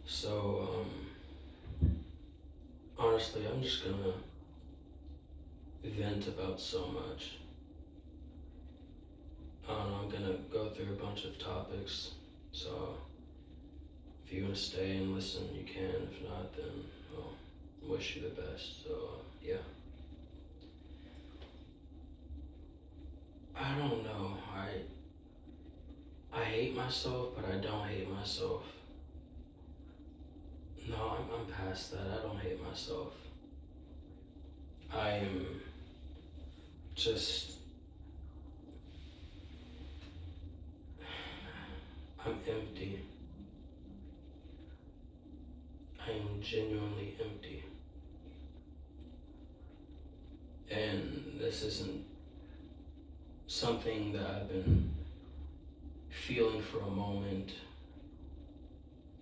So, honestly, I'm just gonna vent about so much. I don't know, I'm gonna go through a bunch of topics. So, if you wanna stay and listen, you can. If not, then, well, wish you the best. So, yeah. I don't know. I hate myself, but I don't hate myself. No, I'm past that. I don't hate myself. I'm just, I'm empty. I am genuinely empty. And this isn't something that I've been feeling for a moment.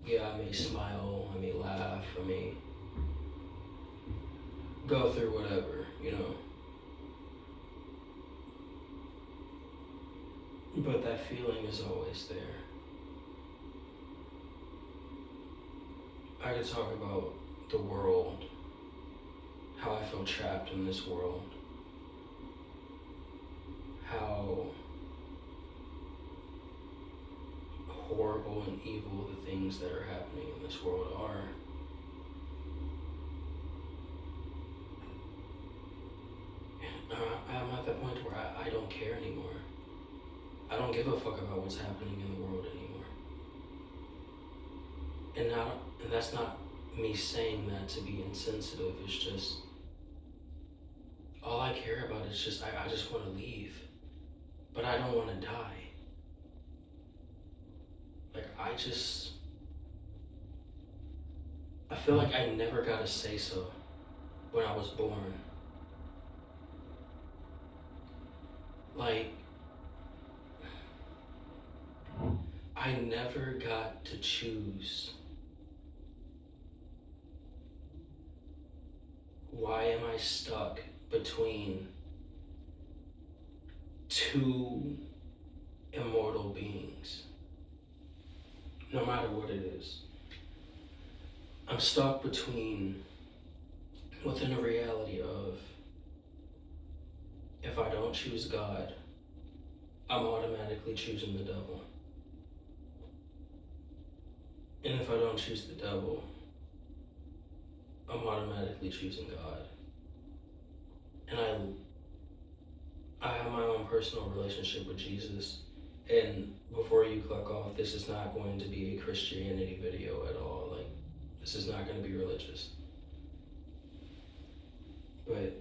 Yeah, I may smile, I may laugh, I may go through whatever, you know. But that feeling is always there. I could talk about the world, how I feel trapped in this world, how horrible and evil the things that are happening in this world are. I'm at that point where I don't care anymore. I don't give a fuck about what's happening in the world anymore. And that's not me saying that to be insensitive. It's just all I care about is just I just want to leave, but I don't want to die. Like I feel like I never got a say so when I was born. Like I never got to choose. Why am I stuck between two immortal beings? No matter what it is. I'm stuck within a reality of if I don't choose God, I'm automatically choosing the devil. And if I don't choose the devil, I'm automatically choosing God. And I have my own personal relationship with Jesus. And before you click off, this is not going to be a Christianity video at all. Like, this is not going to be religious. But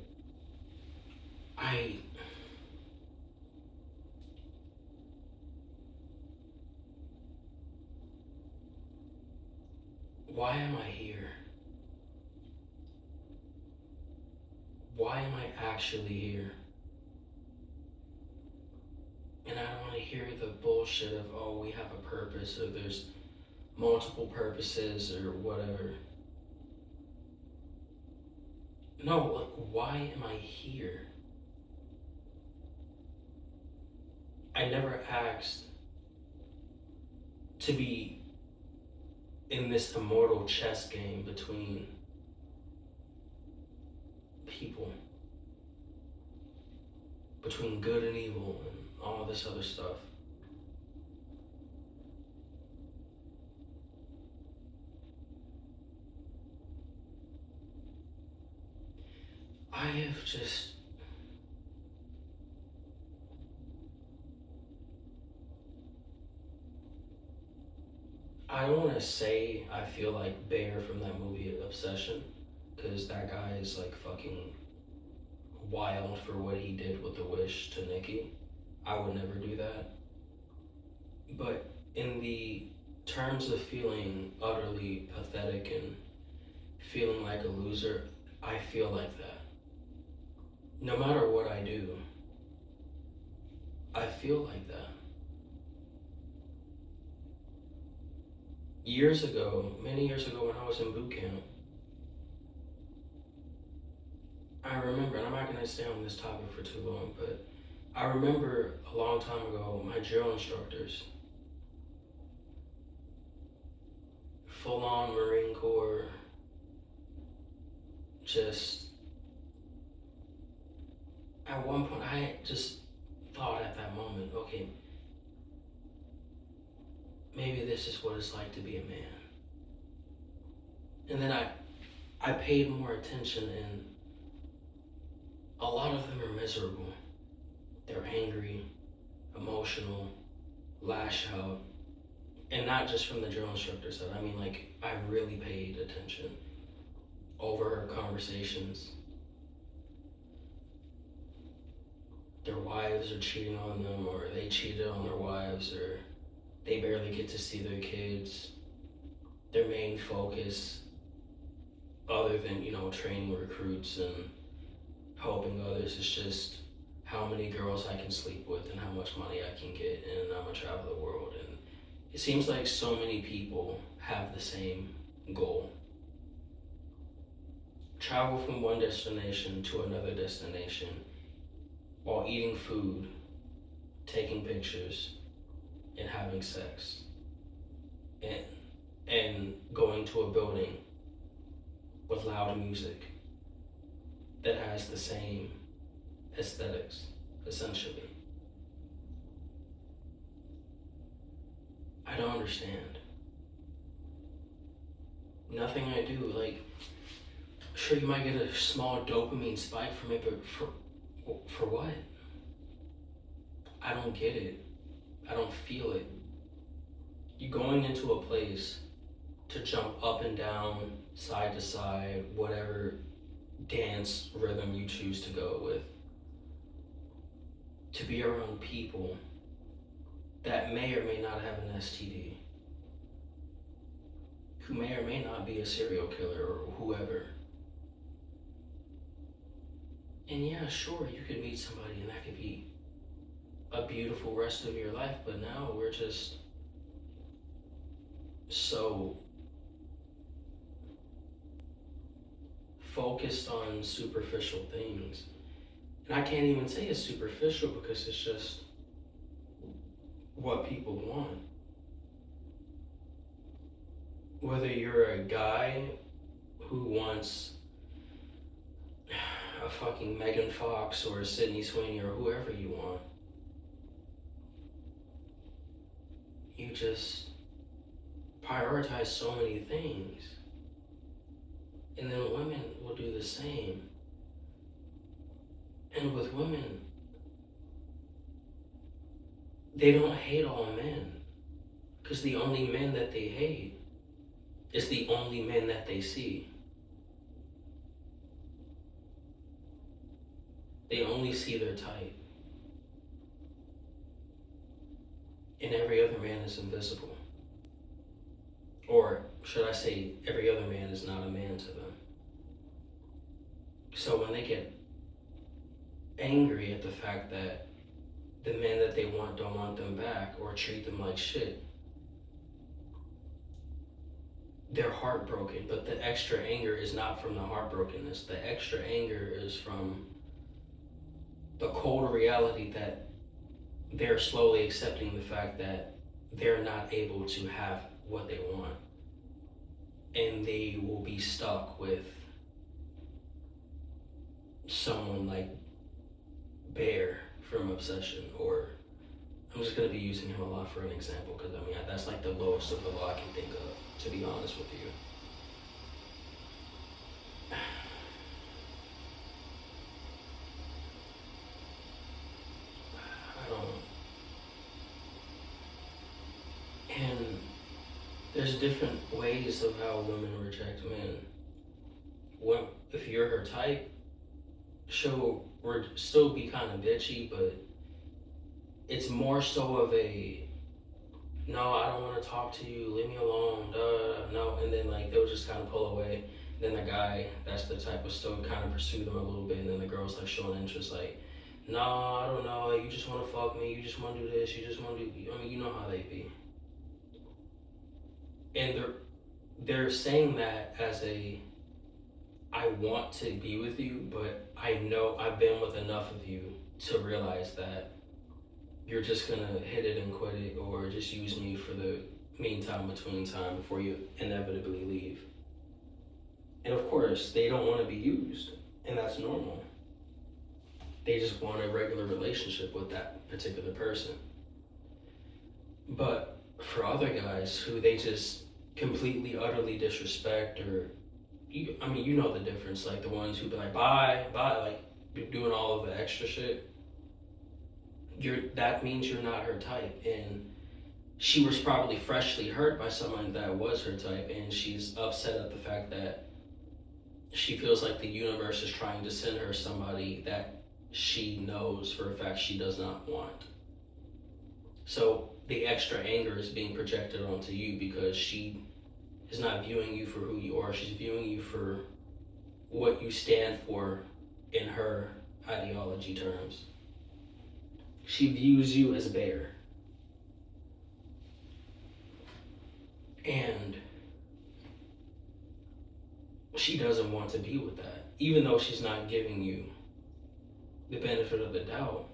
why am I here? Why am I actually here? And I don't want to hear the bullshit of, oh, we have a purpose, or there's multiple purposes, or whatever. No, like, why am I here? I never asked to be in this immortal chess game between people, between good and evil and all this other stuff. I have just I don't want to say I feel like Bear from that movie Obsession, because that guy is like fucking wild for what he did with the wish to Nikki. I would never do that. But in the terms of feeling utterly pathetic and feeling like a loser, I feel like that. No matter what I do, I feel like that. Years ago, many years ago when I was in boot camp, I remember, and I'm not going to stay on this topic for too long, but I remember a long time ago, my drill instructors full on Marine Corps, just at one point, I just thought at that moment, okay, maybe this is what it's like to be a man. And then I paid more attention, and a lot of them are miserable. They're angry, emotional, lash out. And not just from the drill instructor side. I mean, like, I really paid attention over our conversations. Their wives are cheating on them, or they cheated on their wives, or they barely get to see their kids. Their main focus, other than, training recruits and helping others, is just how many girls I can sleep with and how much money I can get, and I'm gonna travel the world. And it seems like so many people have the same goal. Travel from one destination to another destination while eating food, taking pictures, and having sex. And going to a building with loud music that has the same aesthetics, essentially. I don't understand. Nothing I do, like, sure, you might get a small dopamine spike from it, but for what? I don't get it. I don't feel it. You going into a place to jump up and down, side to side, whatever dance rhythm you choose to go with, to be around people that may or may not have an STD, who may or may not be a serial killer or whoever. And yeah, sure, you could meet somebody and that could be a beautiful rest of your life, but now we're just so focused on superficial things. And I can't even say it's superficial because it's just what people want. Whether you're a guy who wants a fucking Megan Fox or a Sydney Sweeney or whoever you want, you just prioritize so many things. And then women will do the same. And with women, they don't hate all men, because the only men that they hate is the only men that they see. They only see their type. And every other man is invisible. Or should I say, every other man is not a man to them. So when they get angry at the fact that the men that they want don't want them back or treat them like shit, they're heartbroken. But the extra anger is not from the heartbrokenness. The extra anger is from the cold reality that they're slowly accepting the fact that they're not able to have what they want. And they will be stuck with someone like Bear from Obsession, or I'm just going to be using him a lot for an example because I mean that's like the lowest of the low I can think of, to be honest with you. I don't. And there's different ways of how women reject men. If you're her type, she'll still be kind of bitchy, but it's more so of a, no, I don't want to talk to you, leave me alone, no, and then like they'll just kind of pull away. Then the guy, that's the type of still kind of pursue them a little bit, and then the girl's like showing interest, like, no, I don't know, you just want to fuck me, you just want to do this, you just want to do, I mean, you know how they be. And they're saying that as a, I want to be with you, but I know I've been with enough of you to realize that you're just gonna hit it and quit it, or just use me for the meantime between time before you inevitably leave. And of course, they don't want to be used, and that's normal. They just want a regular relationship with that particular person. But for other guys who they just completely, utterly disrespect, or you know the difference. Like the ones who be like, bye, bye, like doing all of the extra shit. That means you're not her type, and she was probably freshly hurt by someone that was her type, and she's upset at the fact that she feels like the universe is trying to send her somebody that she knows for a fact she does not want. So the extra anger is being projected onto you because she is not viewing you for who you are. She's viewing you for what you stand for in her ideology terms. She views you as bare. And she doesn't want to be with that. Even though she's not giving you the benefit of the doubt,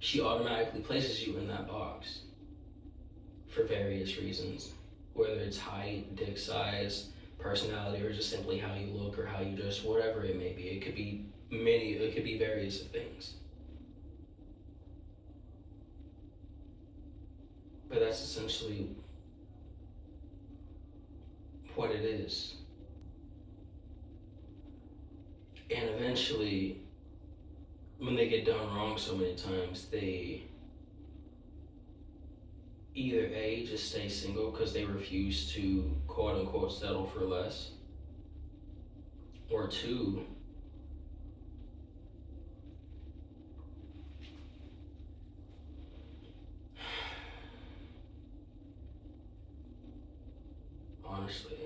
she automatically places you in that box for various reasons. Whether it's height, dick size, personality, or just simply how you look or how you dress, whatever it may be. It could be various things. But that's essentially what it is. And eventually, when they get done wrong so many times, they either A, just stay single because they refuse to quote unquote settle for less, or two, honestly,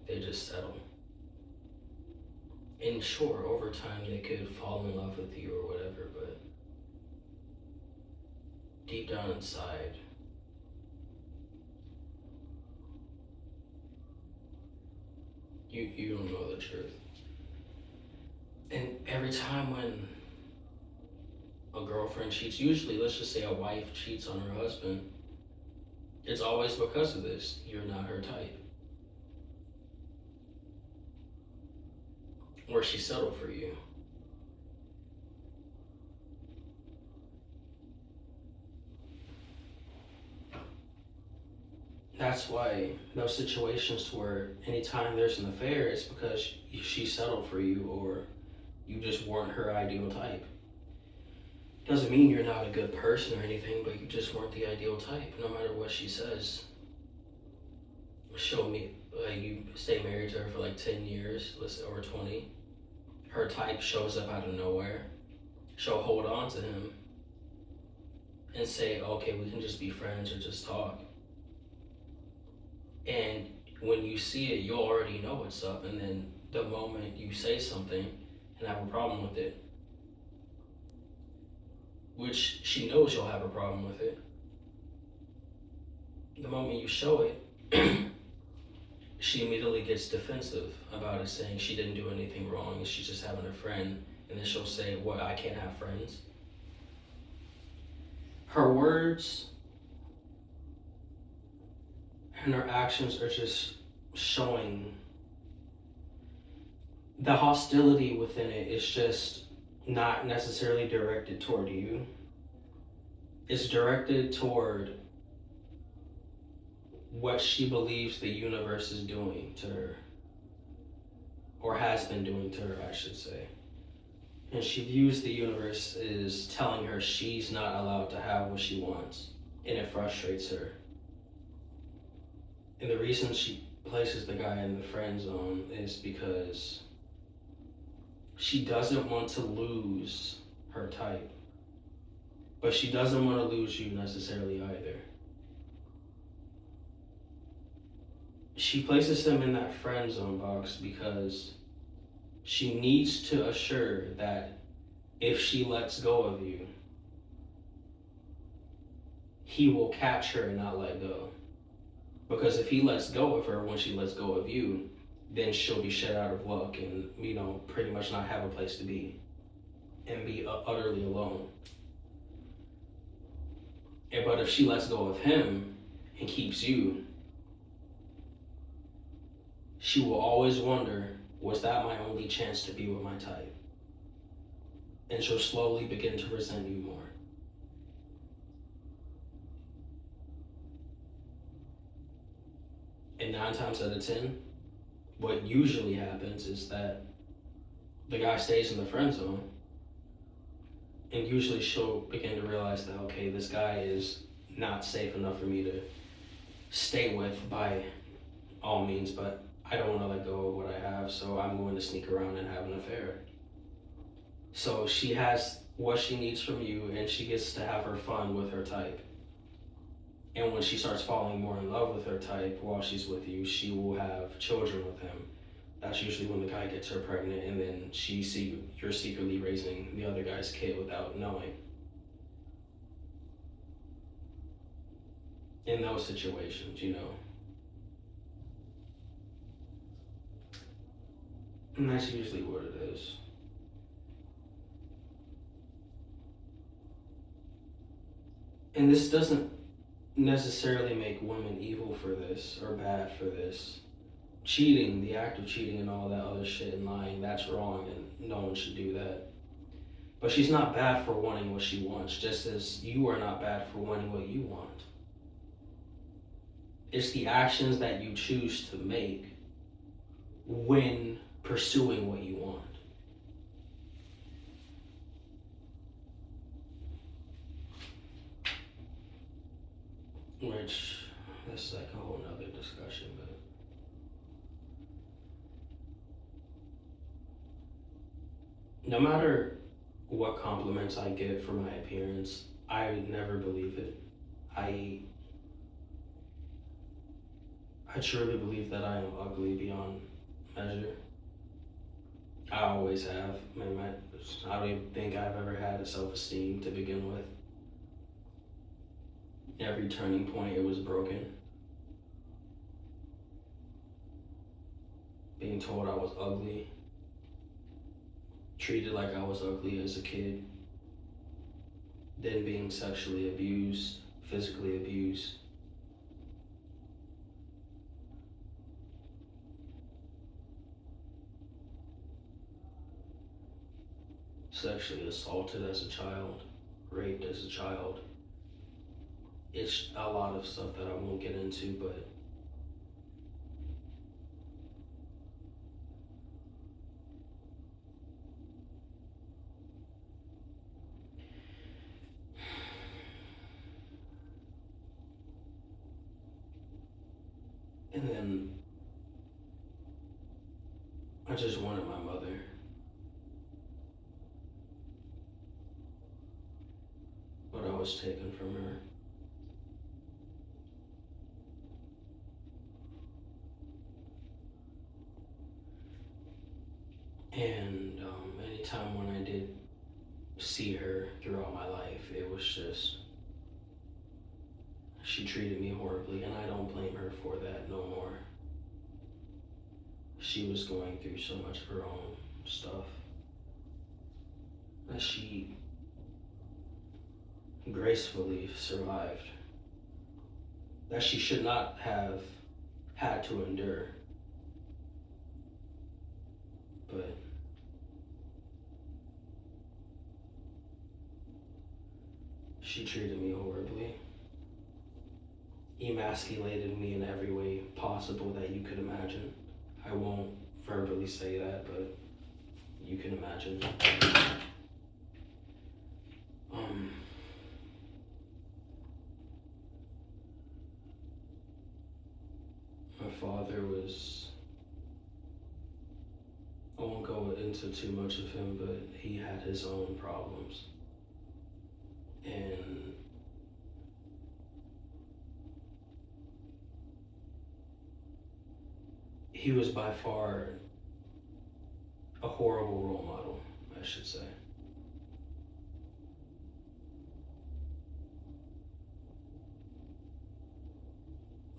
they just settle. And sure, over time they could fall in love with you or whatever, but deep down inside, you don't know the truth. And every time when a girlfriend cheats, usually let's just say a wife cheats on her husband, it's always because of this. You're not her type. Or she settled for you. That's why those situations where anytime there's an affair, it's because she settled for you or you just weren't her ideal type. Doesn't mean you're not a good person or anything, but you just weren't the ideal type. No matter what she says, she'll meet, like you stay married to her for like 10 years, or 20. Her type shows up out of nowhere. She'll hold on to him and say, okay, we can just be friends or just talk. And when you see it, you'll already know what's up. And then the moment you say something and have a problem with it, which she knows you'll have a problem with it, the moment you show it, she immediately gets defensive about it, saying she didn't do anything wrong and she's just having a friend. And then she'll say, what, I can't have friends? Her words and her actions are just showing the hostility within it is just not necessarily directed toward you. It's directed toward what she believes the universe is doing to her, or has been doing to her, I should say. And she views the universe as telling her she's not allowed to have what she wants, and it frustrates her. And the reason she places the guy in the friend zone is because she doesn't want to lose her type, but she doesn't want to lose you necessarily either. She places him in that friend zone box because she needs to assure that if she lets go of you, he will catch her and not let go. Because if he lets go of her when she lets go of you, then she'll be shut out of luck and, pretty much not have a place to be and be utterly alone. But if she lets go of him and keeps you, she will always wonder, was that my only chance to be with my type? And she'll slowly begin to resent you more. And 9 times out of 10, what usually happens is that the guy stays in the friend zone, and usually she'll begin to realize that, okay, this guy is not safe enough for me to stay with by all means, but I don't want to let go of what I have, so I'm going to sneak around and have an affair. So she has what she needs from you, and she gets to have her fun with her type. And when she starts falling more in love with her type while she's with you, she will have children with him. That's usually when the guy gets her pregnant, and then you're secretly raising the other guy's kid without knowing. In those situations, And that's usually what it is. And this doesn't necessarily make women evil for this or bad for this. Cheating, the act of cheating and all that other shit and lying, that's wrong, and no one should do that. But she's not bad for wanting what she wants, just as you are not bad for wanting what you want. It's the actions that you choose to make when pursuing what you want. Which, that's like a whole nother discussion, but no matter what compliments I get for my appearance, I never believe it. I truly believe that I am ugly beyond measure. I always have. I don't even think I've ever had a self-esteem to begin with. Every turning point, it was broken. Being told I was ugly, treated like I was ugly as a kid, then being sexually abused, physically abused. Sexually assaulted as a child, raped as a child. It's a lot of stuff that I won't get into, but and then I just wanted my mother. But I was taken from her. And anytime when I did see her throughout my life, it was just, she treated me horribly, and I don't blame her for that no more. She was going through so much of her own stuff that she gracefully survived, that she should not have had to endure. But she treated me horribly, emasculated me in every way possible that you could imagine. I won't verbally say that, but you can imagine. My father was, I won't go into too much of him, but he had his own problems. And he was by far a horrible role model, I should say.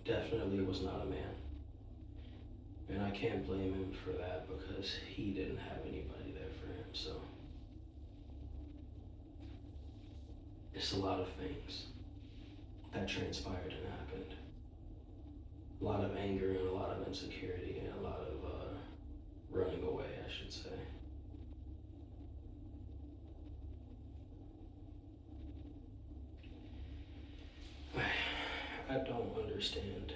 Definitely was not a man. And I can't blame him for that because he didn't have anybody there for him, so. It's a lot of things. that transpired and happened. A lot of anger and a lot of insecurity and a lot of running away, I should say. I don't understand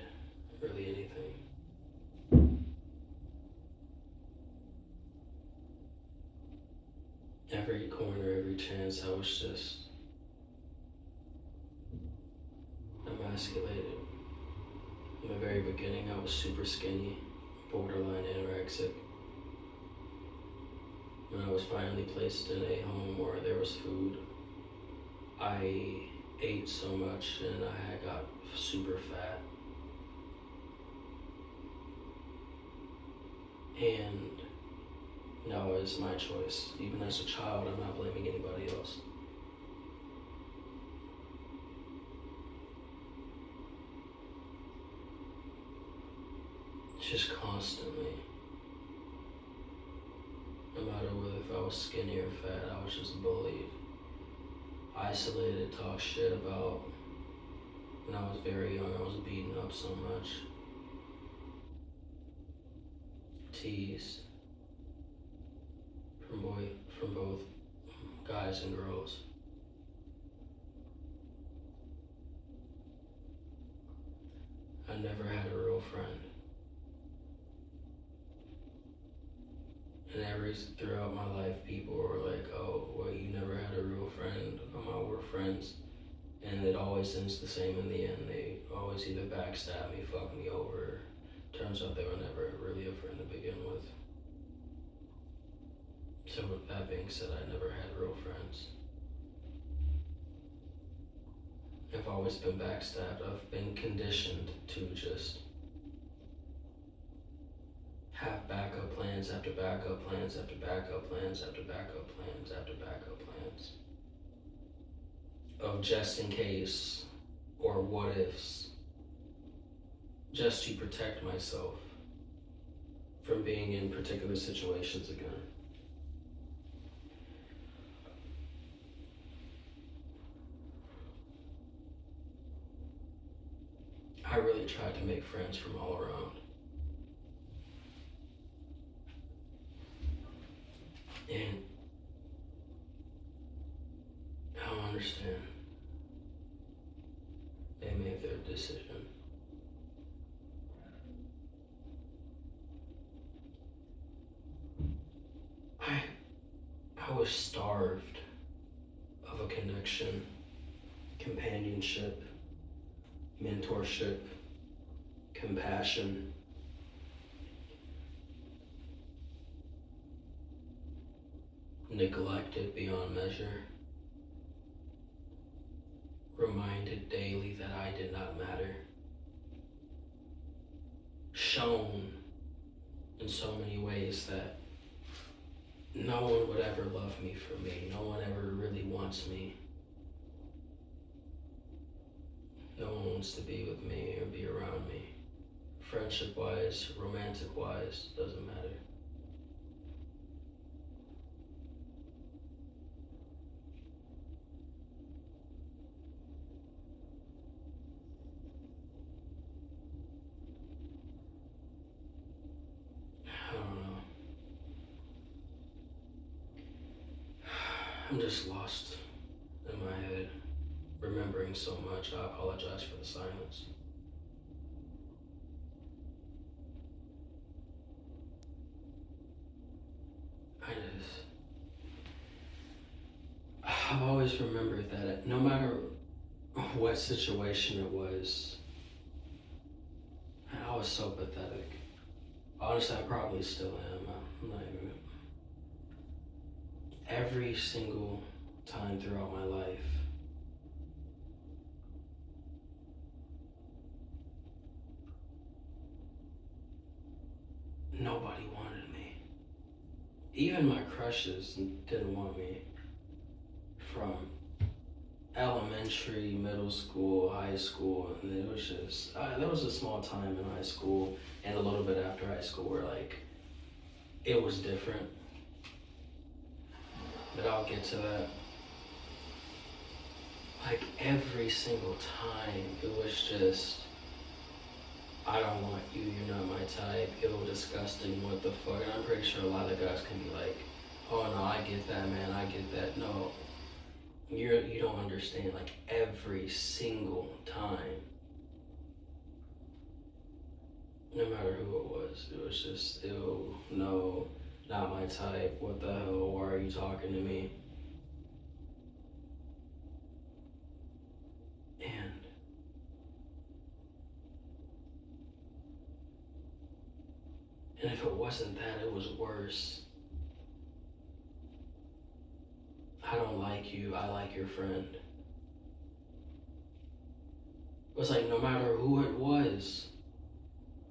really anything. Every corner, every chance, I was just emasculated. In the very beginning, I was super skinny, borderline anorexic. When I was finally placed in a home where there was food, I ate so much and I got super fat. And now it's my choice. Even as a child, I'm not blaming anybody else. Just constantly. No matter whether if I was skinny or fat, I was just bullied, isolated, talked shit about. When I was very young, I was beaten up so much. Teased from both guys and girls. I never had a real friend. And throughout my life, people were like, oh, well, you never had a real friend. We're friends. And it always ends the same in the end. They always either backstab me, fuck me over. Turns out they were never really a friend to begin with. So with that being said, I never had real friends. I've always been backstabbed. I've been conditioned to just have backup plans after backup plans after backup plans after backup plans after backup plans of just in case or what ifs, just to protect myself from being in particular situations again. I really tried to make friends from all around. And I don't understand. They made their decision. I was starved of a connection, companionship, mentorship, compassion. Neglected beyond measure. Reminded daily that I did not matter. Shown in so many ways that no one would ever love me for me. No one ever really wants me. No one wants to be with me or be around me. Friendship-wise, romantic-wise, doesn't matter. I don't know. I'm just lost in my head, remembering so much. I apologize for the silence. I've always remembered that no matter what situation it was, I was so pathetic. Honestly, I probably still am. I'm not even. Every single time throughout my life, nobody wanted me. Even my crushes didn't want me. From elementary, middle school, high school, and it was just, there was a small time in high school and a little bit after high school where like, it was different. But I'll get to that. Like every single time, it was just, I don't want you, you're not my type, ew, disgusting, what the fuck. And I'm pretty sure a lot of guys can be like, oh no, I get that, man, I get that. No, you don't understand. Like every single time, no matter who it was just, ew, no, not my type, what the hell, why are you talking to me? And if it wasn't that, it was worse. I don't like you, I like your friend. It was like no matter who it was,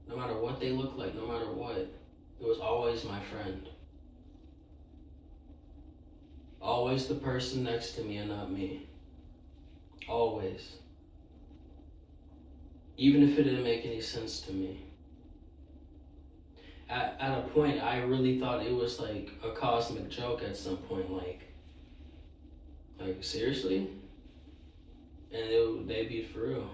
no matter what they looked like, no matter what, it was always my friend. Always the person next to me and not me. Always. Even if it didn't make any sense to me. At a point, I really thought it was like a cosmic joke at some point, like seriously? And they'd be for real.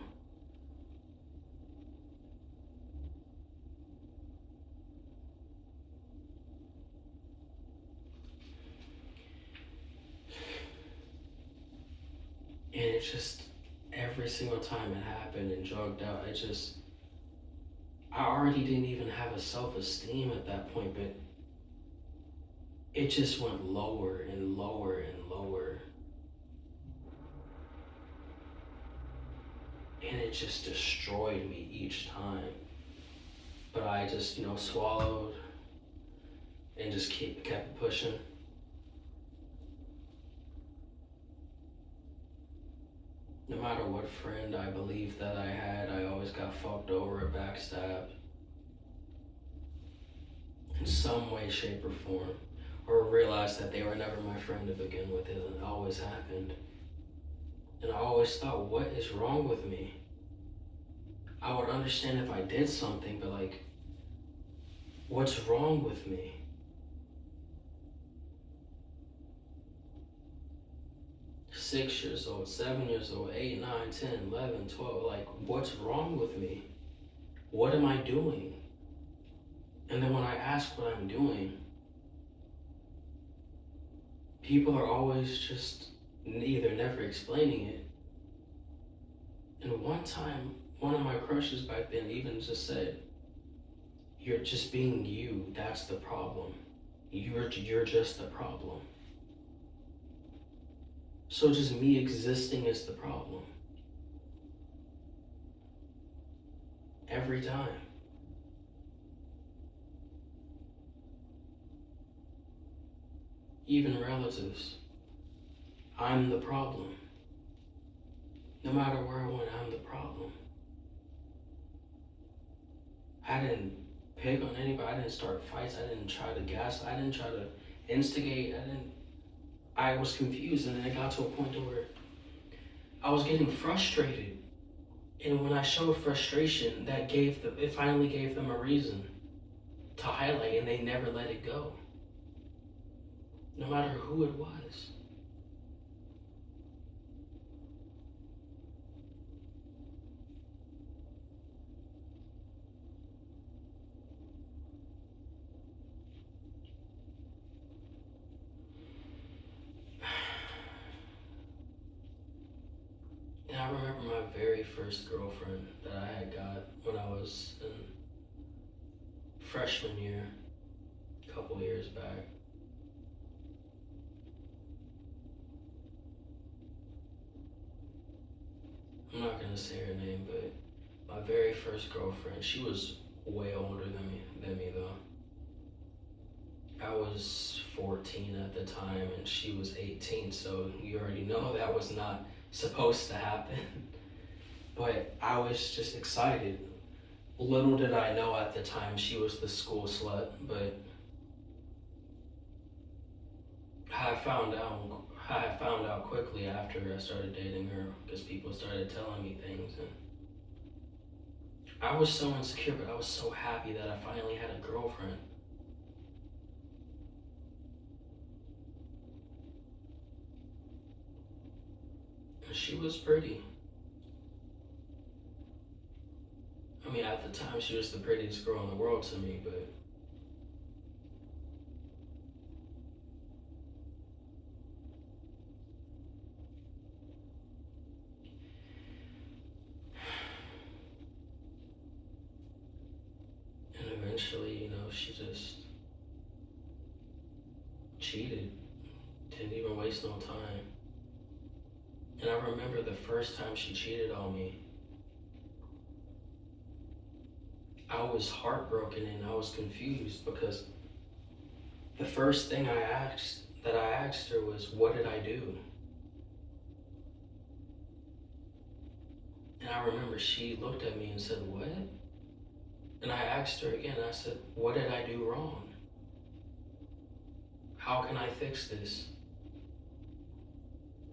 And it's just, every single time it happened and drugged out, I already didn't even have a self-esteem at that point, but it just went lower and lower and lower. And it just destroyed me each time. But I just, swallowed and just kept pushing. No matter what friend I believed that I had, I always got fucked over or backstabbed. In some way, shape, or form. Or realized that they were never my friend to begin with, and it always happened. And I always thought, what is wrong with me? I would understand if I did something, but like, what's wrong with me? Six years old, 7 years old, 8, 9, 10, 11, 12, like, what's wrong with me? What am I doing? And then when I ask what I'm doing, people are always just either never explaining it. And one time, one of my crushes back then even just said, you're just being you, that's the problem. You're just the problem. So just me existing is the problem. Every time. Even relatives. I'm the problem. No matter where I went, I'm the problem. I didn't pick on anybody. I didn't start fights. I didn't try to gas. I didn't try to instigate. I was confused, and then it got to a point where I was getting frustrated. And when I showed frustration, it finally gave them a reason to highlight, and they never let it go. No matter who it was. And I remember my very first girlfriend that I had got when I was in freshman year, a couple years back. I'm not gonna say her name, but my very first girlfriend, she was way older than me though. I was 14 at the time and she was 18, so you already know that was not supposed to happen. But I was just excited. Little did I know at the time she was the school slut, but I found out quickly after I started dating her because people started telling me things, and I was so insecure, but I was so happy that I finally had a girlfriend. she was pretty. I mean, at the time, she was the prettiest girl in the world to me, but and eventually, she just cheated. Didn't even waste no time. And I remember the first time she cheated on me, I was heartbroken and I was confused because the first thing I asked her was, what did I do? And I remember she looked at me and said, what? And I asked her again, I said, what did I do wrong? How can I fix this?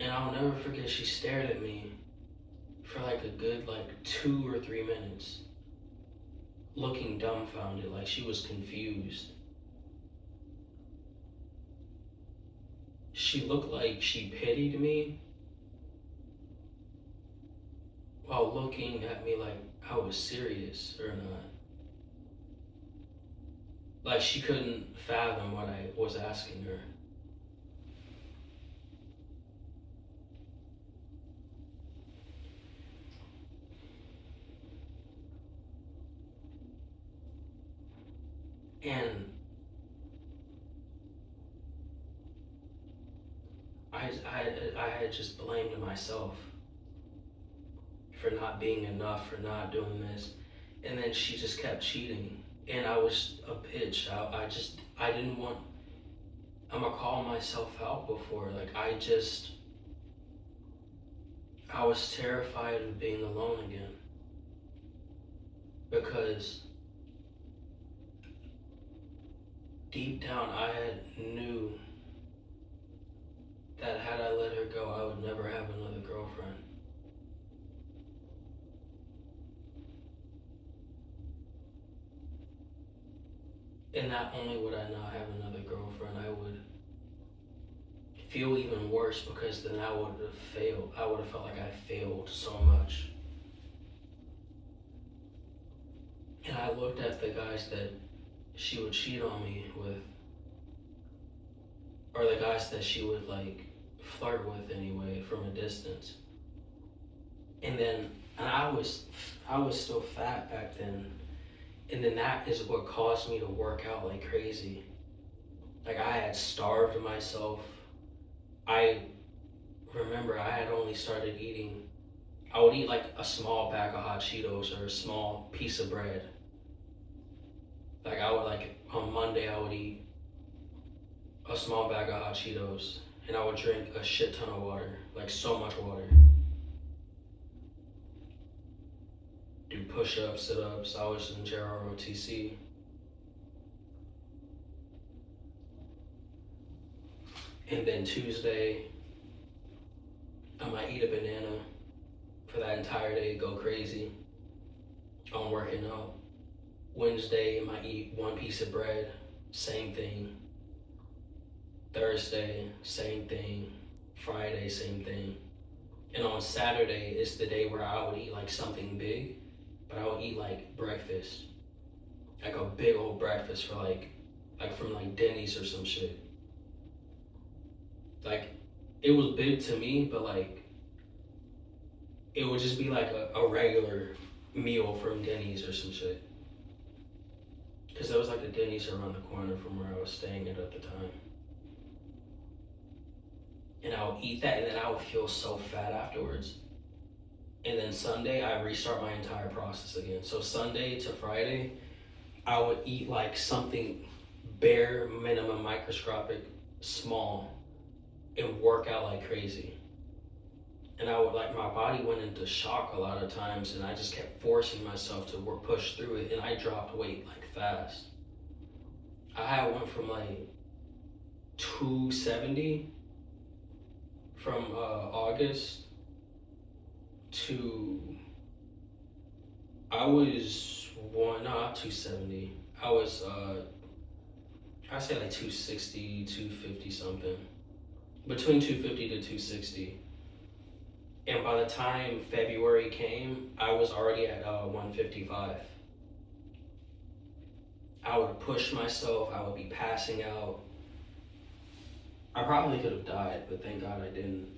And I'll never forget, she stared at me for like a good 2 or 3 minutes, looking dumbfounded, like she was confused. She looked like she pitied me while looking at me like I was serious or not. Like she couldn't fathom what I was asking her. And I had just blamed myself for not being enough, for not doing this. And then she just kept cheating. And I was a bitch. I didn't want, I'm gonna call myself out before. I was terrified of being alone again. Because deep down I knew that had I let her go, I would never have another girlfriend. And not only would I not have another girlfriend, I would feel even worse because then I would have failed. I would have felt like I failed so much. And I looked at the guys that she would cheat on me with, or the guys that she would flirt with anyway from a distance. And I was still fat back then. And then that is what caused me to work out like crazy. Like I had starved myself. I remember I had only started eating, I would eat like a small bag of hot Cheetos or a small piece of bread. Like I would on Monday I would eat a small bag of hot Cheetos and I would drink a shit ton of water, like so much water. Do push-ups, sit-ups. I was in JROTC. And then Tuesday, I might eat a banana for that entire day, go crazy on working out. Wednesday, I might eat one piece of bread, same thing. Thursday, same thing. Friday, same thing. And on Saturday is the day where I would eat something big, but I would eat breakfast. Like a big old breakfast for from Denny's or some shit. It was big to me, but it would just be a regular meal from Denny's or some shit. Cause there was a Denny's around the corner from where I was staying at the time. And I would eat that and then I would feel so fat afterwards. And then Sunday, I restart my entire process again. So Sunday to Friday, I would eat something bare minimum microscopic small and work out like crazy. And I would my body went into shock a lot of times and I just kept forcing myself to push through it and I dropped weight fast. I went from 270 from August to, I was not 270. I was, I'd say 260, 250 something. Between 250 to 260. And by the time February came, I was already at 155. I would push myself, I would be passing out. I probably could have died, but thank God I didn't.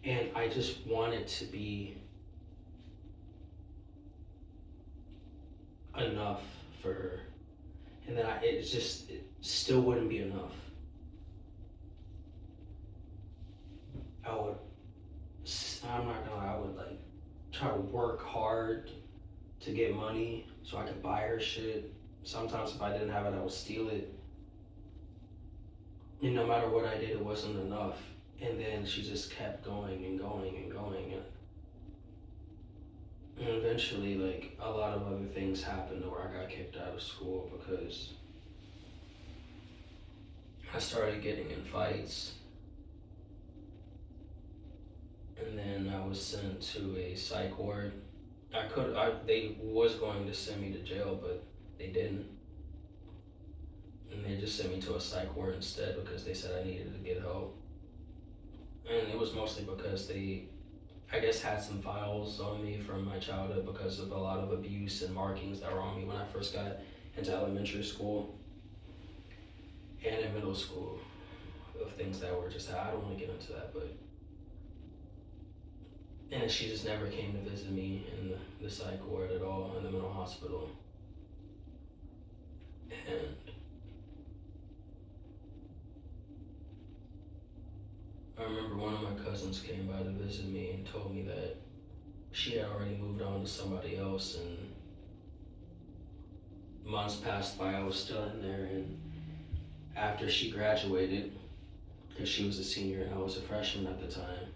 And I just wanted to be enough for her. And then it still wouldn't be enough. I'm not gonna lie, I would like try to work hard to get money so I could buy her shit. Sometimes if I didn't have it, I would steal it. And no matter what I did, it wasn't enough. And then she just kept going and going and going. And eventually, like, a lot of other things happened where I got kicked out of school because I started getting in fights. And then I was sent to a psych ward. They was going to send me to jail, but they didn't. And they just sent me to a psych ward instead because they said I needed to get help. And it was mostly because they, I guess, had some files on me from my childhood because of a lot of abuse and markings that were on me when I first got into elementary school and in middle school of things that were just, I don't want to get into that, but. And she just never came to visit me in the psych ward at all, in the mental hospital. And I remember one of my cousins came by to visit me and told me that she had already moved on to somebody else, and months passed by, I was still in there, and after she graduated, because she was a senior and I was a freshman at the time,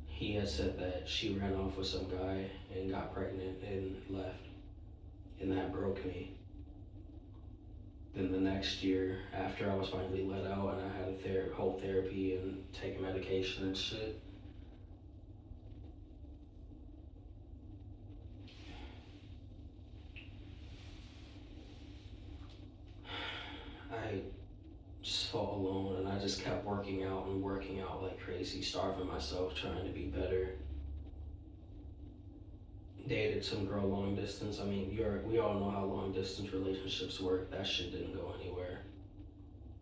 he had said that she ran off with some guy and got pregnant and left, and that broke me. Then the next year, after I was finally let out and I had a whole therapy and taking medication and shit, I just felt alone, and I just kept working out like crazy, starving myself, trying to be better. Dated some girl long distance. I mean, we all know how long distance relationships work. That shit didn't go anywhere.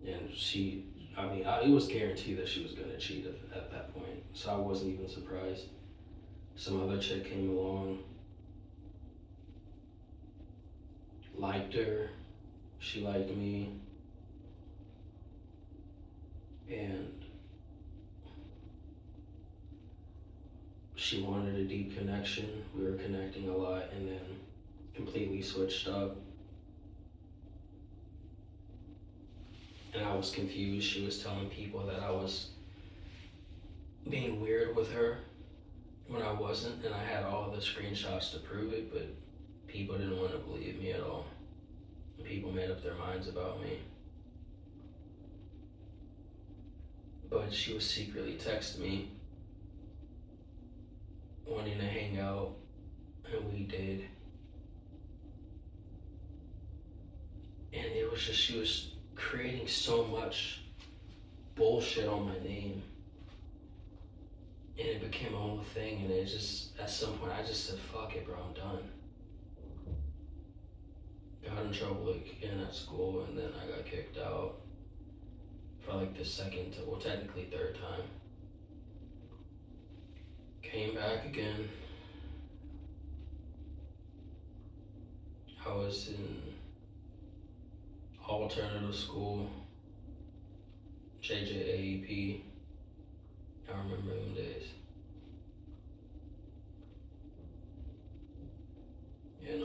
And it was guaranteed that she was gonna cheat at that point. So I wasn't even surprised. Some other chick came along, liked her, she liked me, and she wanted a deep connection. We were connecting a lot, and then completely switched up. And I was confused. She was telling people that I was being weird with her when I wasn't, and I had all the screenshots to prove it, but people didn't want to believe me at all. People made up their minds about me. But she was secretly texting me, wanting to hang out, and we did. And it was just, she was creating so much bullshit on my name. And it became a whole thing, and it just, at some point, I just said, fuck it, bro, I'm done. Got in trouble again at school, and then I got kicked out for like the technically third time. Came back again. I was in alternative school, JJAEP. I remember them days. And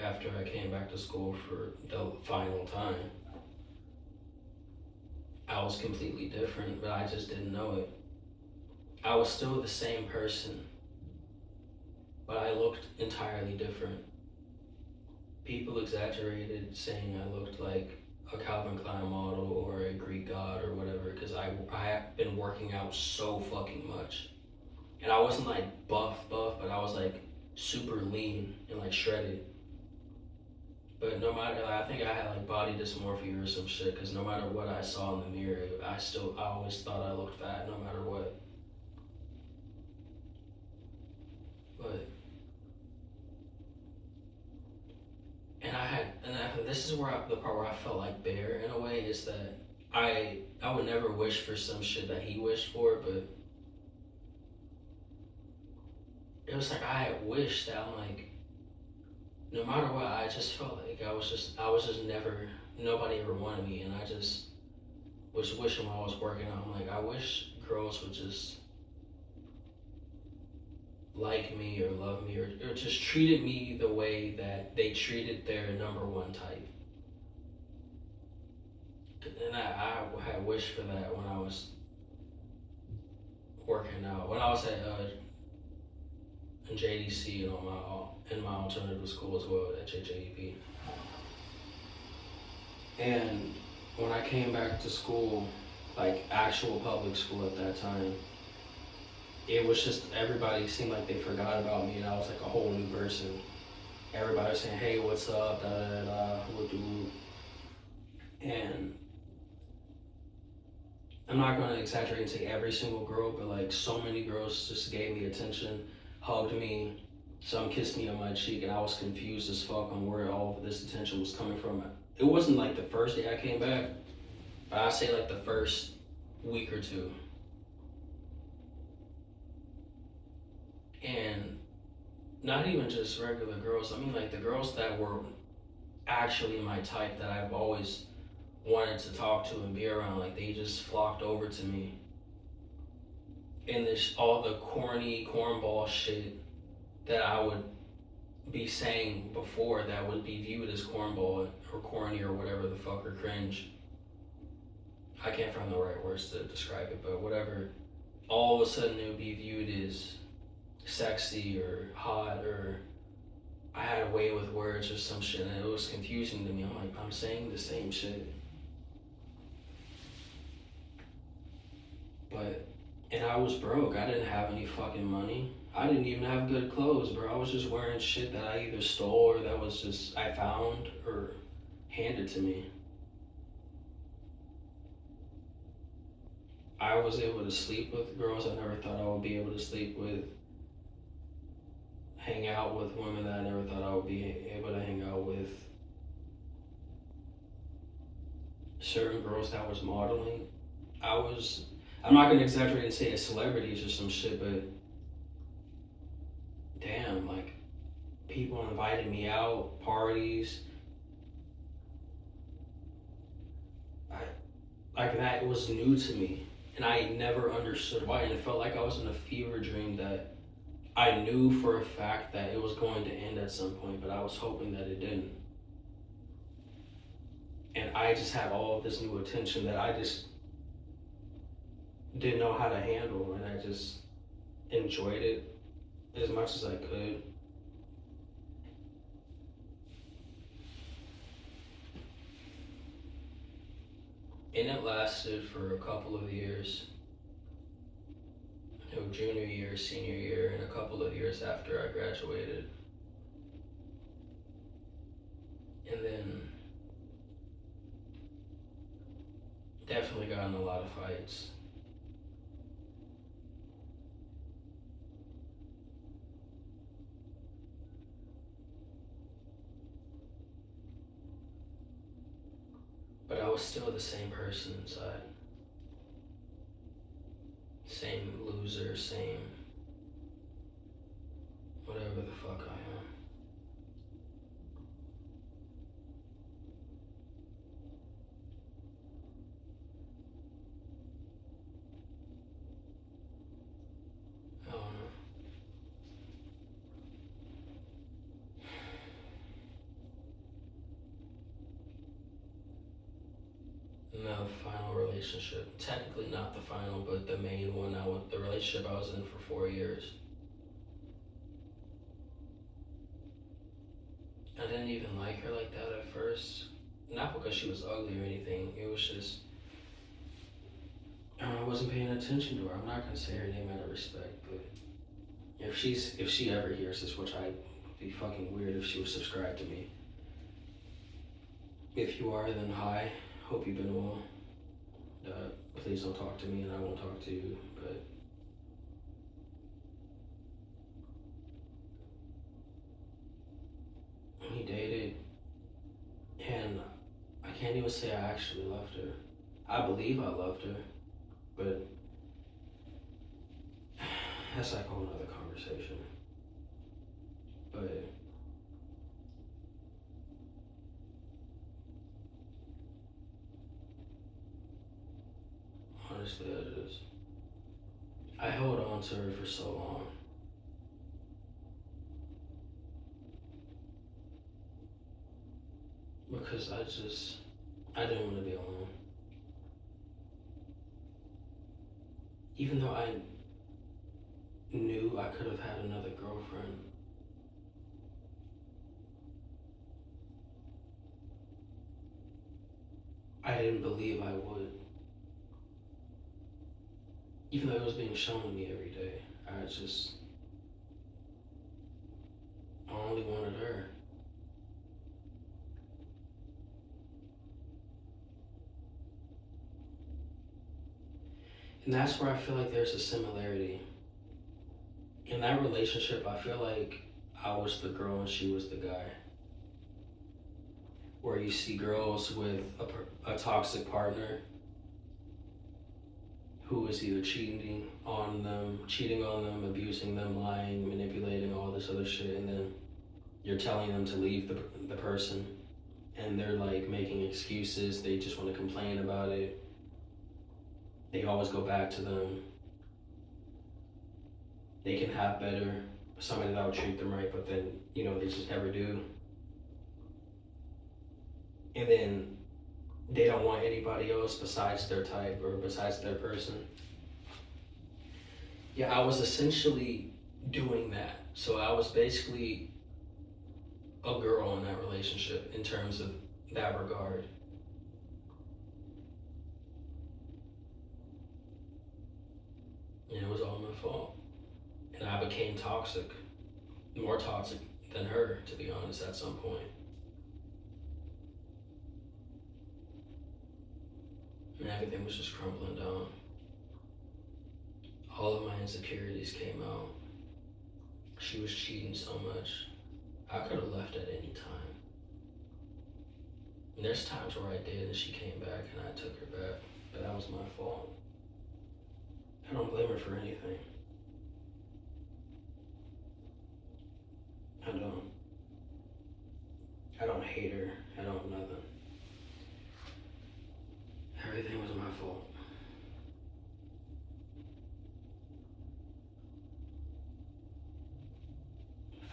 after I came back to school for the final time, I was completely different, but I just didn't know it. I was still the same person, but I looked entirely different. People exaggerated, saying I looked like a Calvin Klein model or a Greek god or whatever, because I had been working out so fucking much. And I wasn't like buff, but I was like super lean and like shredded. But no matter, like, I think I had like body dysmorphia or some shit. Cause no matter what I saw in the mirror, I always thought I looked fat, no matter what. But this is where the part where I felt like Bear in a way is that I would never wish for some shit that he wished for, but it was like I had wished that I'm like, no matter what, I just felt like I was just never, nobody ever wanted me, and I just was wishing while I was working out. I'm like, I wish girls would just like me or love me or just treated me the way that they treated their number one type. And I had wished for that when I was working out. When I was at JDC and on in my alternative school as well at JJEP. And when I came back to school, like actual public school at that time, it was just everybody seemed like they forgot about me and I was like a whole new person. Everybody was saying, "Hey, what's up? Da da da, da what do?" And I'm not gonna exaggerate and say every single girl, but like so many girls just gave me attention, hugged me, some kissed me on my cheek, and I was confused as fuck on where all of this attention was coming from. It wasn't like the first day I came back, but I'd say like the first week or two. And not even just regular girls, I mean like the girls that were actually my type that I've always wanted to talk to and be around, like they just flocked over to me. And this all the corny cornball shit that I would be saying before that would be viewed as cornball or corny or whatever the fuck or cringe. I can't find the right words to describe it, but whatever. All of a sudden it would be viewed as sexy or hot or I had a way with words or some shit, and it was confusing to me. I'm like, I'm saying the same shit. But, and I was broke. I didn't have any fucking money. I didn't even have good clothes, bro. I was just wearing shit that I either stole or that was just, I found or handed to me. I was able to sleep with girls I never thought I would be able to sleep with. Hang out with women that I never thought I would be able to hang out with. Certain girls that was modeling. I'm not gonna exaggerate and say as celebrities or some shit, but damn, like people invited me out, parties. Like that was new to me. And I never understood why. And it felt like I was in a fever dream that I knew for a fact that it was going to end at some point, but I was hoping that it didn't. And I just had all of this new attention that I just didn't know how to handle, and I just enjoyed it as much as I could. And it lasted for a couple of years. You know, junior year, senior year, and a couple of years after I graduated. And then definitely got in a lot of fights. But I was still the same person inside. Same loser, same whatever the fuck I am. I don't know. No, final relationship. Technically not the final, but the main one. The relationship I was in for 4 years. I didn't even like her like that at first. Not because she was ugly or anything. It was just I wasn't paying attention to her. I'm not gonna say her name out of respect, but if she ever hears this, which I would be fucking weird if she would subscribe to me. If you are, then hi. Hope you've been well. Please don't talk to me, and I won't talk to you. But he dated, and I can't even say I actually loved her. I believe I loved her, but that's like a whole nother conversation. But honestly, I held on to her for so long. Because I didn't want to be alone. Even though I knew I could have had another girlfriend, I didn't believe I would. Even though it was being shown to me every day, I only wanted her. And that's where I feel like there's a similarity. In that relationship, I feel like I was the girl and she was the guy. Where you see girls with a toxic partner who is either cheating on them, abusing them, lying, manipulating, all this other shit, and then you're telling them to leave the person, and they're like making excuses, they just want to complain about it. They always go back to them. They can have better, somebody that will treat them right, but then, they just never do. And then they don't want anybody else besides their type or besides their person. Yeah, I was essentially doing that. So I was basically a girl in that relationship in terms of that regard. And it was all my fault. And I became toxic, more toxic than her, to be honest, at some point. And everything was just crumbling down. All of my insecurities came out. She was cheating so much. I could have left at any time. And there's times where I did and she came back and I took her back. But that was my fault. I don't blame her for anything. I don't. I don't hate her. I don't nothing. Everything was my fault.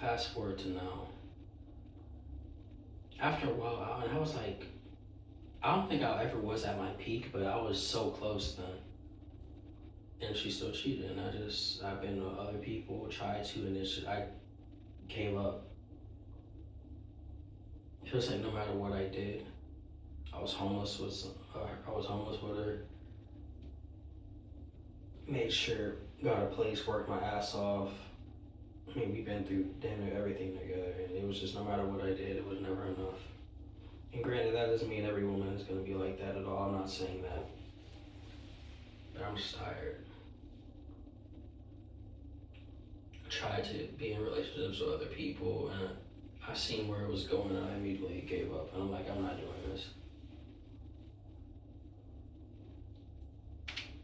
Fast forward to now. After a while, I was like, I don't think I ever was at my peak, but I was so close then. And she still cheated, and I've been with other people, tried to, and I gave up. It feels like no matter what I did, I was homeless with her. Made sure, got a place, worked my ass off. I mean, we've been through damn near everything together, and it was just no matter what I did, it was never enough. And granted, that doesn't mean every woman is gonna be like that at all. I'm not saying that, but I'm just tired. I tried to be in relationships with other people, and I seen where it was going, and I immediately gave up. And I'm like, I'm not doing this.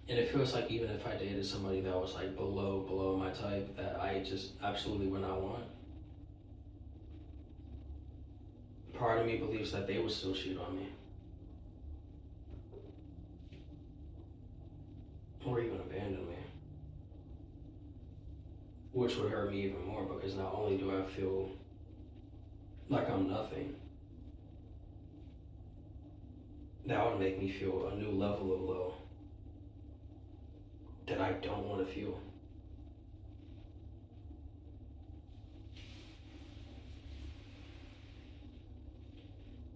And it feels like even if I dated somebody that was like below my type, that I just absolutely would not want. Part of me believes that they would still cheat on me. Or even abandon me. Which would hurt me even more, because not only do I feel like I'm nothing, that would make me feel a new level of low that I don't want to feel.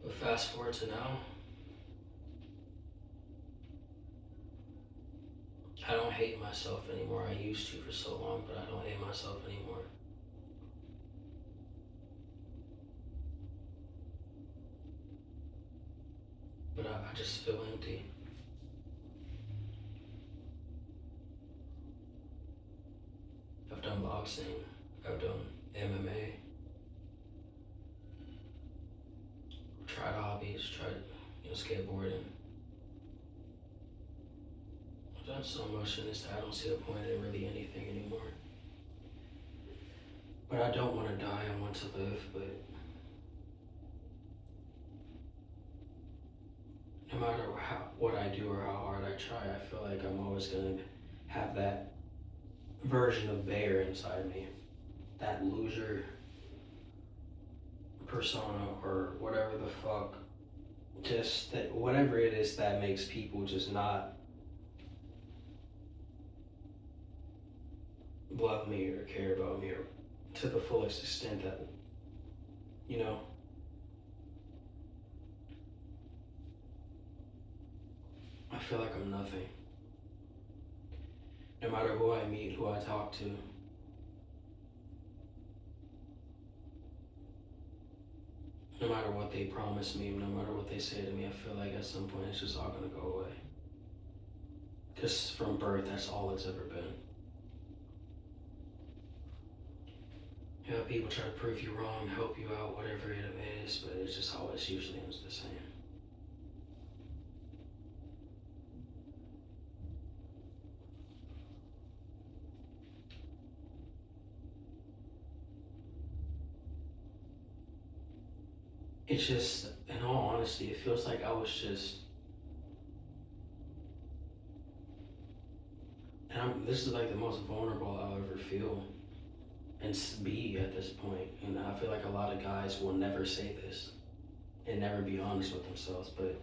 But fast forward to now, I don't hate myself anymore. I used to for so long, but I don't hate myself anymore. I just feel empty. I've done boxing, I've done MMA, tried hobbies, tried, skateboarding. I've done so much in this that I don't see the point in really anything anymore. But I don't want to die, I want to live, but no matter what I do or how hard I try, I feel like I'm always going to have that version of Bear inside me. That loser persona or whatever the fuck. Just that, whatever it is that makes people just not love me or care about me or to the fullest extent that, I feel like I'm nothing. No matter who I meet, who I talk to, no matter what they promise me, no matter what they say to me, I feel like at some point it's just all gonna go away. Because from birth, that's all it's ever been. People try to prove you wrong, help you out, whatever it is, but it's just always usually ends the same. It's just, in all honesty, it feels like I was just, and this is like the most vulnerable I'll ever feel and be at this point. And I feel like a lot of guys will never say this and never be honest with themselves, but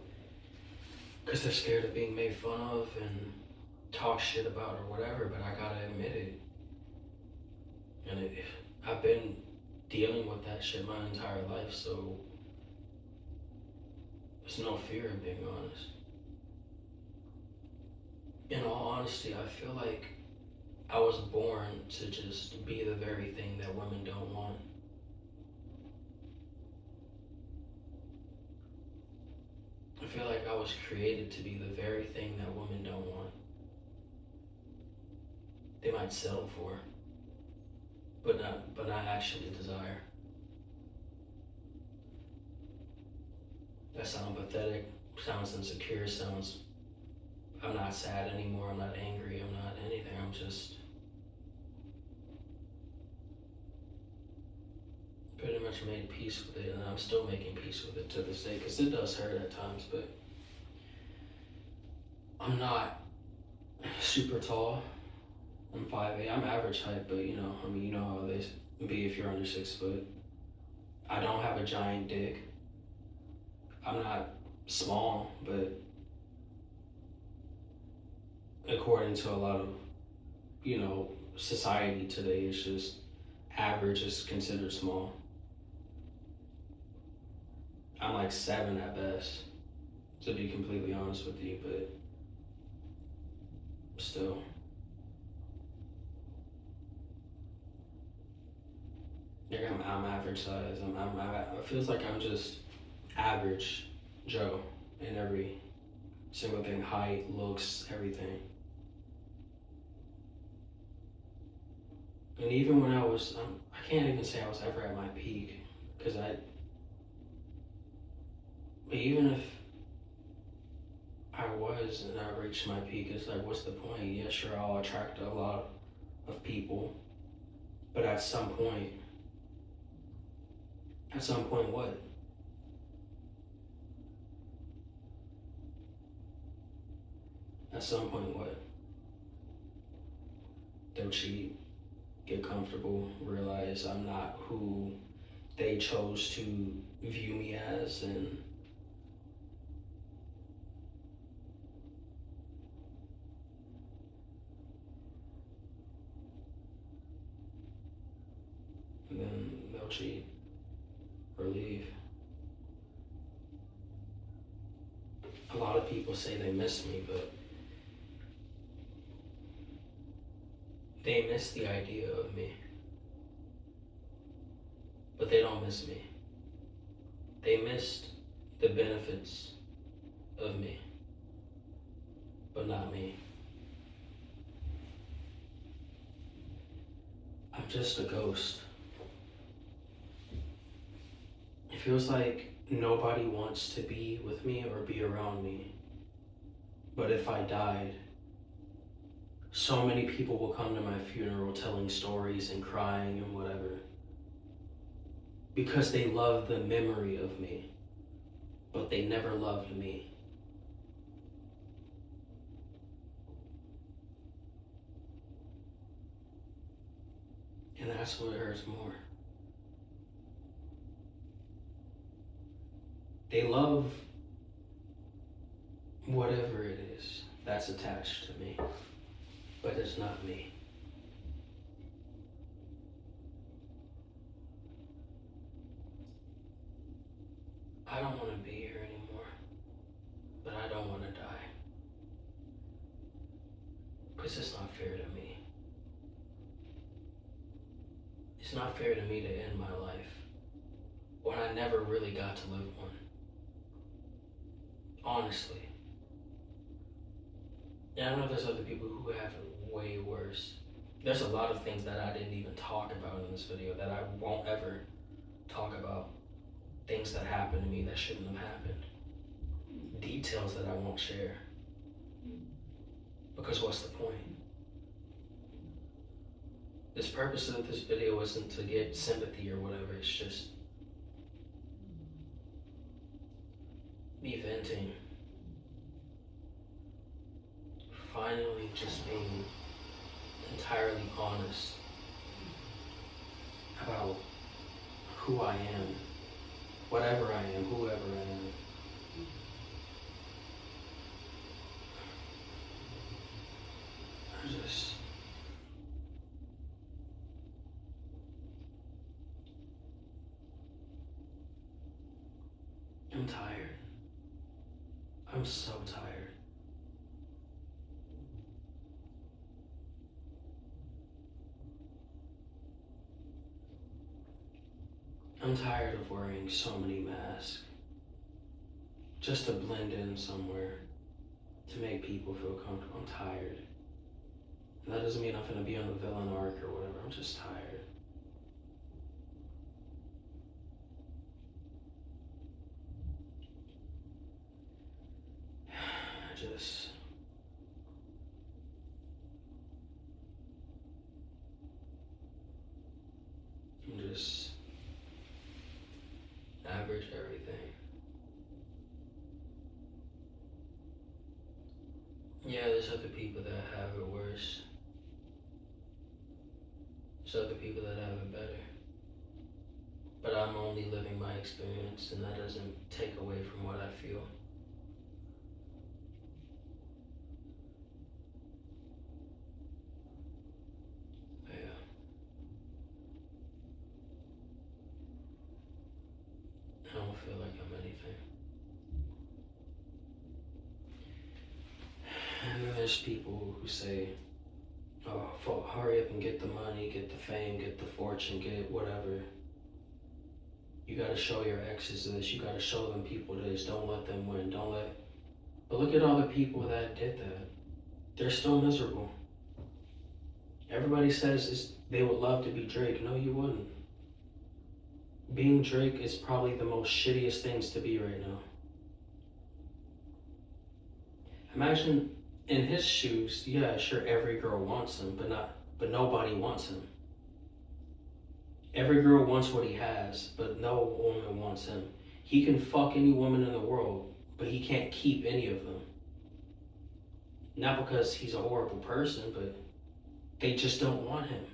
because they're scared of being made fun of and talk shit about or whatever, but I gotta admit it. And I've been dealing with that shit my entire life, so there's no fear of being honest. In all honesty, I feel like I was born to just be the very thing that women don't want. I feel like I was created to be the very thing that women don't want. They might settle for, but not actually desire. That sounds pathetic, sounds insecure, sounds, I'm not sad anymore, I'm not angry, I'm not anything, I'm just pretty much made peace with it, and I'm still making peace with it to this day, because it does hurt at times, but I'm not super tall. I'm 5'8", I'm average height, but you know how they be if you're under 6 foot. I don't have a giant dick. I'm not small, but according to a lot of, society today, it's just average is considered small. I'm like 7 at best, to be completely honest with you, but still. Like I'm average size. It feels like I'm just average Joe in every single thing, height, looks, everything. And even when I can't even say I was ever at my peak, because but even if I was and I reached my peak, it's like, what's the point? Yeah, sure, I'll attract a lot of people, but at some point what? At some point what? They'll cheat, get comfortable, realize I'm not who they chose to view me as, and then they'll cheat or leave. A lot of people say they miss me, but they miss the idea of me. But they don't miss me. They missed the benefits of me, but not me. I'm just a ghost. It feels like nobody wants to be with me or be around me. But if I died, so many people will come to my funeral telling stories and crying and whatever. Because they love the memory of me, but they never loved me. And that's what hurts more. They love whatever it is that's attached to me, but it's not me. I don't want to be here anymore, but I don't want to die. Because it's not fair to me. It's not fair to me to end my life when I never really got to live one. Honestly. Yeah, I know there's other people who have it way worse. There's a lot of things that I didn't even talk about in this video that I won't ever talk about. Things that happened to me that shouldn't have happened. Details that I won't share. Because what's the point? This purpose of this video isn't to get sympathy or whatever, it's just me venting. Finally just being entirely honest about who I am, whatever I am, whoever I am. I'm tired. I'm so tired. I'm tired of wearing so many masks just to blend in somewhere, to make people feel comfortable. I'm tired. And that doesn't mean I'm gonna be on the villain arc or whatever. I'm just tired. I'm just average everything. Yeah, there's other people that have it worse. There's other people that have it better. But I'm only living my experience, and that doesn't take away from what I feel. Yeah. I don't feel like I'm anything. And then there's people who say, oh, hurry up and get the money, get the fame, get the fortune, get whatever. You gotta show your exes this, you gotta show them people this, don't let them win, But look at all the people that did that. They're still miserable. Everybody says they would love to be Drake. No, you wouldn't. Being Drake is probably the most shittiest things to be right now. Imagine in his shoes, yeah, sure, every girl wants him, but nobody wants him. Every girl wants what he has, but no woman wants him. He can fuck any woman in the world, but he can't keep any of them. Not because he's a horrible person, but they just don't want him.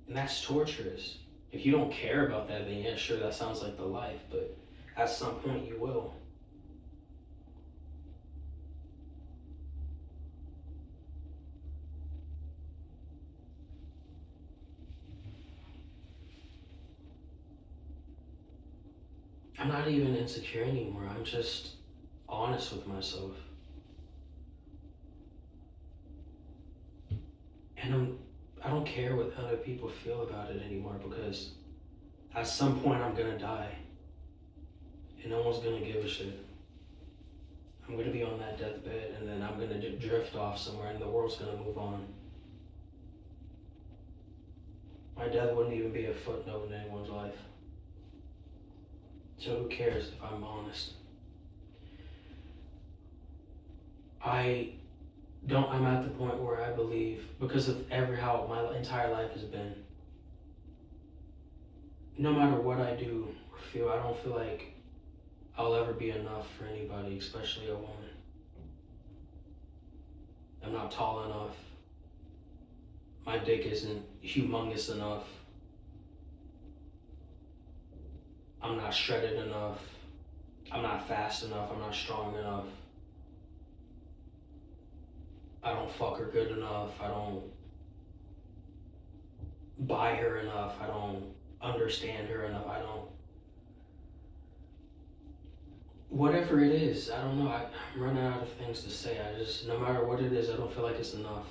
And that's torturous. If you don't care about that, then yeah, sure, that sounds like the life, but at some point you will. I'm not even insecure anymore. I'm just honest with myself. And I don't care what other people feel about it anymore because at some point I'm gonna die and no one's gonna give a shit. I'm gonna be on that deathbed and then I'm gonna drift off somewhere and the world's gonna move on. My death wouldn't even be a footnote in anyone's life. So who cares if I'm honest? I'm at the point where I believe, because of how my entire life has been, no matter what I do or feel, I don't feel like I'll ever be enough for anybody, especially a woman. I'm not tall enough. My dick isn't humongous enough. I'm not shredded enough. I'm not fast enough. I'm not strong enough. I don't fuck her good enough. I don't buy her enough. I don't understand her enough. I don't. Whatever it is, I don't know. I'm running out of things to say. No matter what it is, I don't feel like it's enough.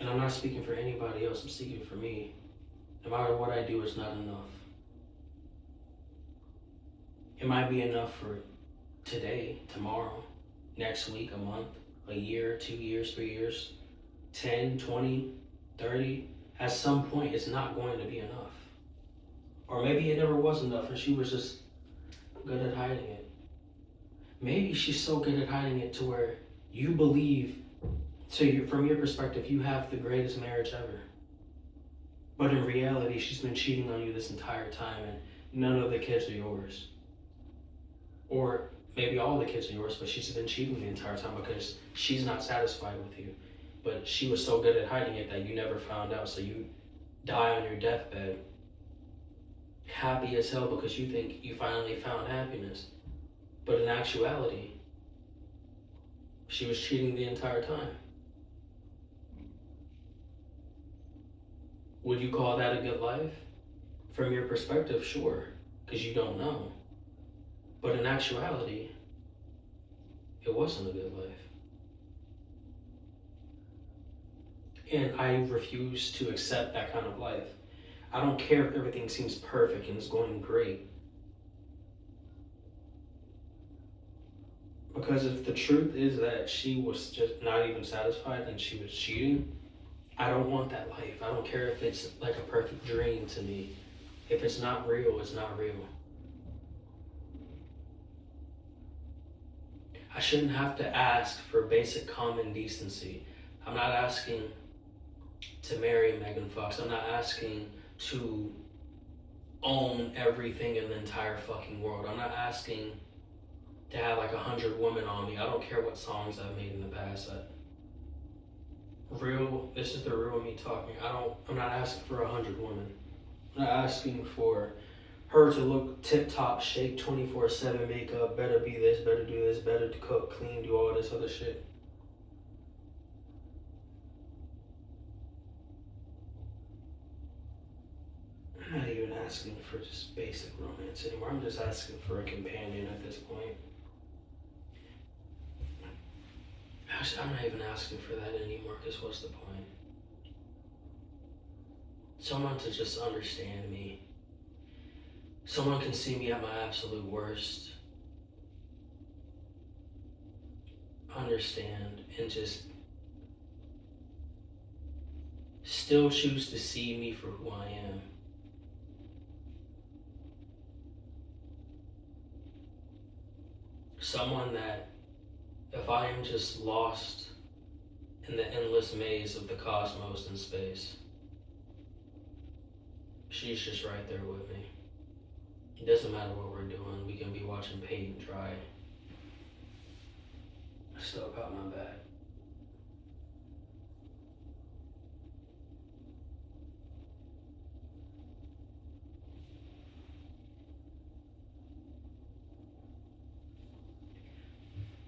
And I'm not speaking for anybody else. I'm speaking for me. No matter what I do, it's not enough. It might be enough for today, tomorrow, next week, a month, a year, 2 years, 3 years, 10, 20, 30. At some point, it's not going to be enough. Or maybe it never was enough and she was just good at hiding it. Maybe she's so good at hiding it to where you believe, from your perspective, you have the greatest marriage ever. But in reality, she's been cheating on you this entire time and none of the kids are yours. Or maybe all the kids are yours, but she's been cheating the entire time because she's not satisfied with you. But she was so good at hiding it that you never found out, so you die on your deathbed happy as hell because you think you finally found happiness. But in actuality, she was cheating the entire time. Would you call that a good life? From your perspective, sure, because you don't know. But in actuality, it wasn't a good life. And I refuse to accept that kind of life. I don't care if everything seems perfect and is going great. Because if the truth is that she was just not even satisfied and she was cheating, I don't want that life. I don't care if it's like a perfect dream to me. If it's not real, it's not real. I shouldn't have to ask for basic common decency. I'm not asking to marry Megan Fox. I'm not asking to own everything in the entire fucking world. I'm not asking to have like 100 women on me. I don't care what songs I've made in the past. This is the real me talking. I'm not asking for 100 women. I'm not asking for her to look tip-top, shake 24/7 makeup, better be this, better do this, better to cook, clean, do all this other shit. I'm not even asking for just basic romance anymore. I'm just asking for a companion at this point. Actually, I'm not even asking for that anymore, because what's the point? Someone to just understand me. Someone can see me at my absolute worst, understand, and just still choose to see me for who I am. Someone that, if I am just lost in the endless maze of the cosmos and space, she's just right there with me. It doesn't matter what we're doing. We can be watching paint dry. I still got my back.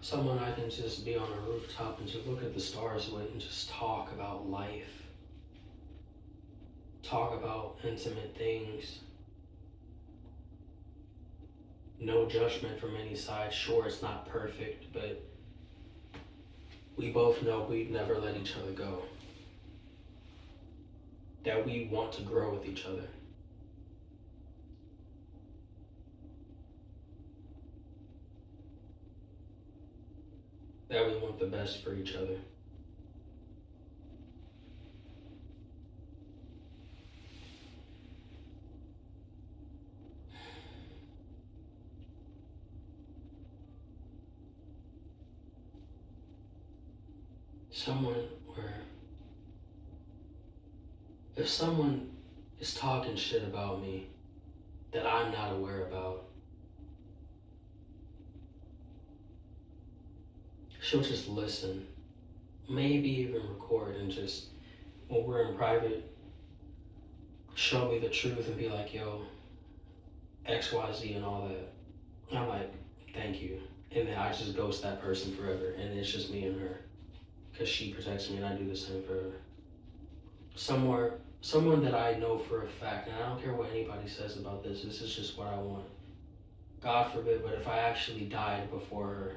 Someone I can just be on a rooftop and just look at the stars with and just talk about life. Talk about intimate things. No judgment from any side. Sure, it's not perfect, but We both know we'd never let each other go. That we want to grow with each other. That we want the best for each other. Someone where if someone is talking shit about me that I'm not aware about, she'll just listen, maybe even record, and just when we're in private, show me the truth and be like, yo, XYZ and all that. And I'm like, thank you. And then I just ghost that person forever, and it's just me and her. Because she protects me and I do the same for her. Someone that I know for a fact, and I don't care what anybody says about this, this is just what I want. God forbid, but if I actually died before her,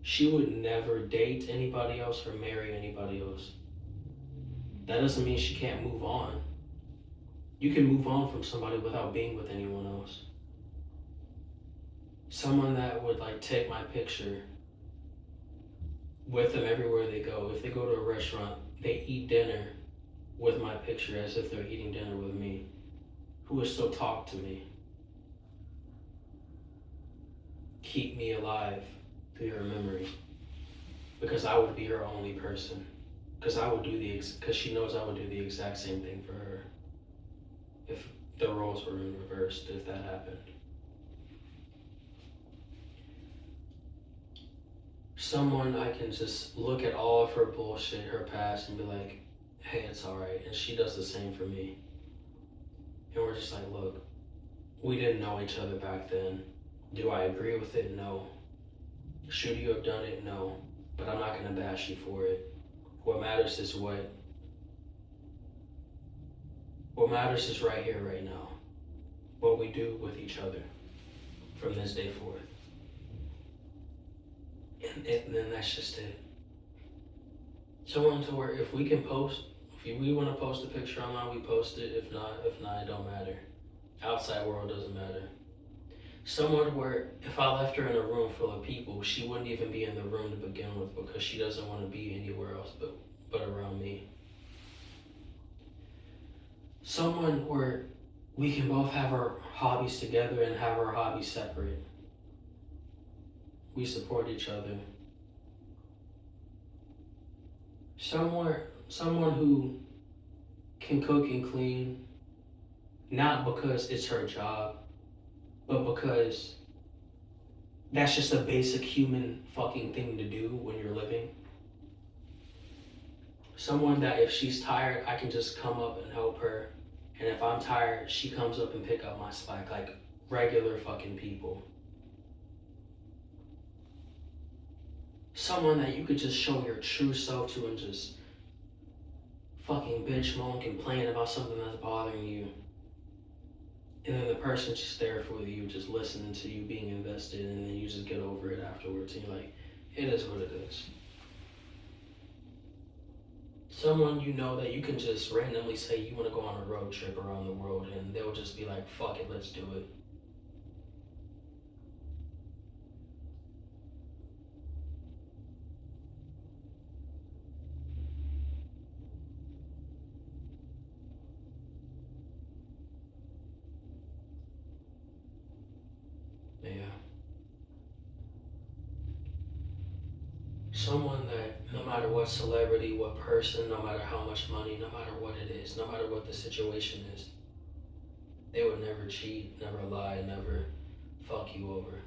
she would never date anybody else or marry anybody else. That doesn't mean she can't move on. You can move on from somebody without being with anyone else. Someone that would like take my picture with them everywhere they go. If they go to a restaurant, they eat dinner with my picture as if they're eating dinner with me. Who would still talk to me. Keep me alive through her memory. Because I would be her only person. Because she knows I would do the exact same thing for her. If the roles were reversed, if that happened. Someone I can just look at all of her bullshit, her past, and be like, hey, it's alright. And she does the same for me. And we're just like, look, we didn't know each other back then. Do I agree with it? No. Should you have done it? No. But I'm not going to bash you for it. What matters is what matters is right here, right now. What we do with each other from this day forth. And then that's just it. Someone to where if we can post, if we want to post a picture online, we post it. If not, it don't matter. Outside world doesn't matter. Someone where if I left her in a room full of people, she wouldn't even be in the room to begin with because she doesn't want to be anywhere else but around me. Someone where we can both have our hobbies together and have our hobbies separate. We support each other. Someone who can cook and clean, not because it's her job, but because that's just a basic human fucking thing to do when you're living. Someone that if she's tired, I can just come up and help her. And if I'm tired, she comes up and pick up my slack like regular fucking people. Someone that you could just show your true self to and just fucking bitch, moan, complain about something that's bothering you. And then the person's just there for you, just listening to you being invested, and then you just get over it afterwards. And you're like, it is what it is. Someone you know that you can just randomly say you want to go on a road trip around the world, and they'll just be like, fuck it, let's do it. Yeah. Someone that no matter what celebrity, what person, no matter how much money, no matter what it is, no matter what the situation is, they would never cheat, never lie, never fuck you over.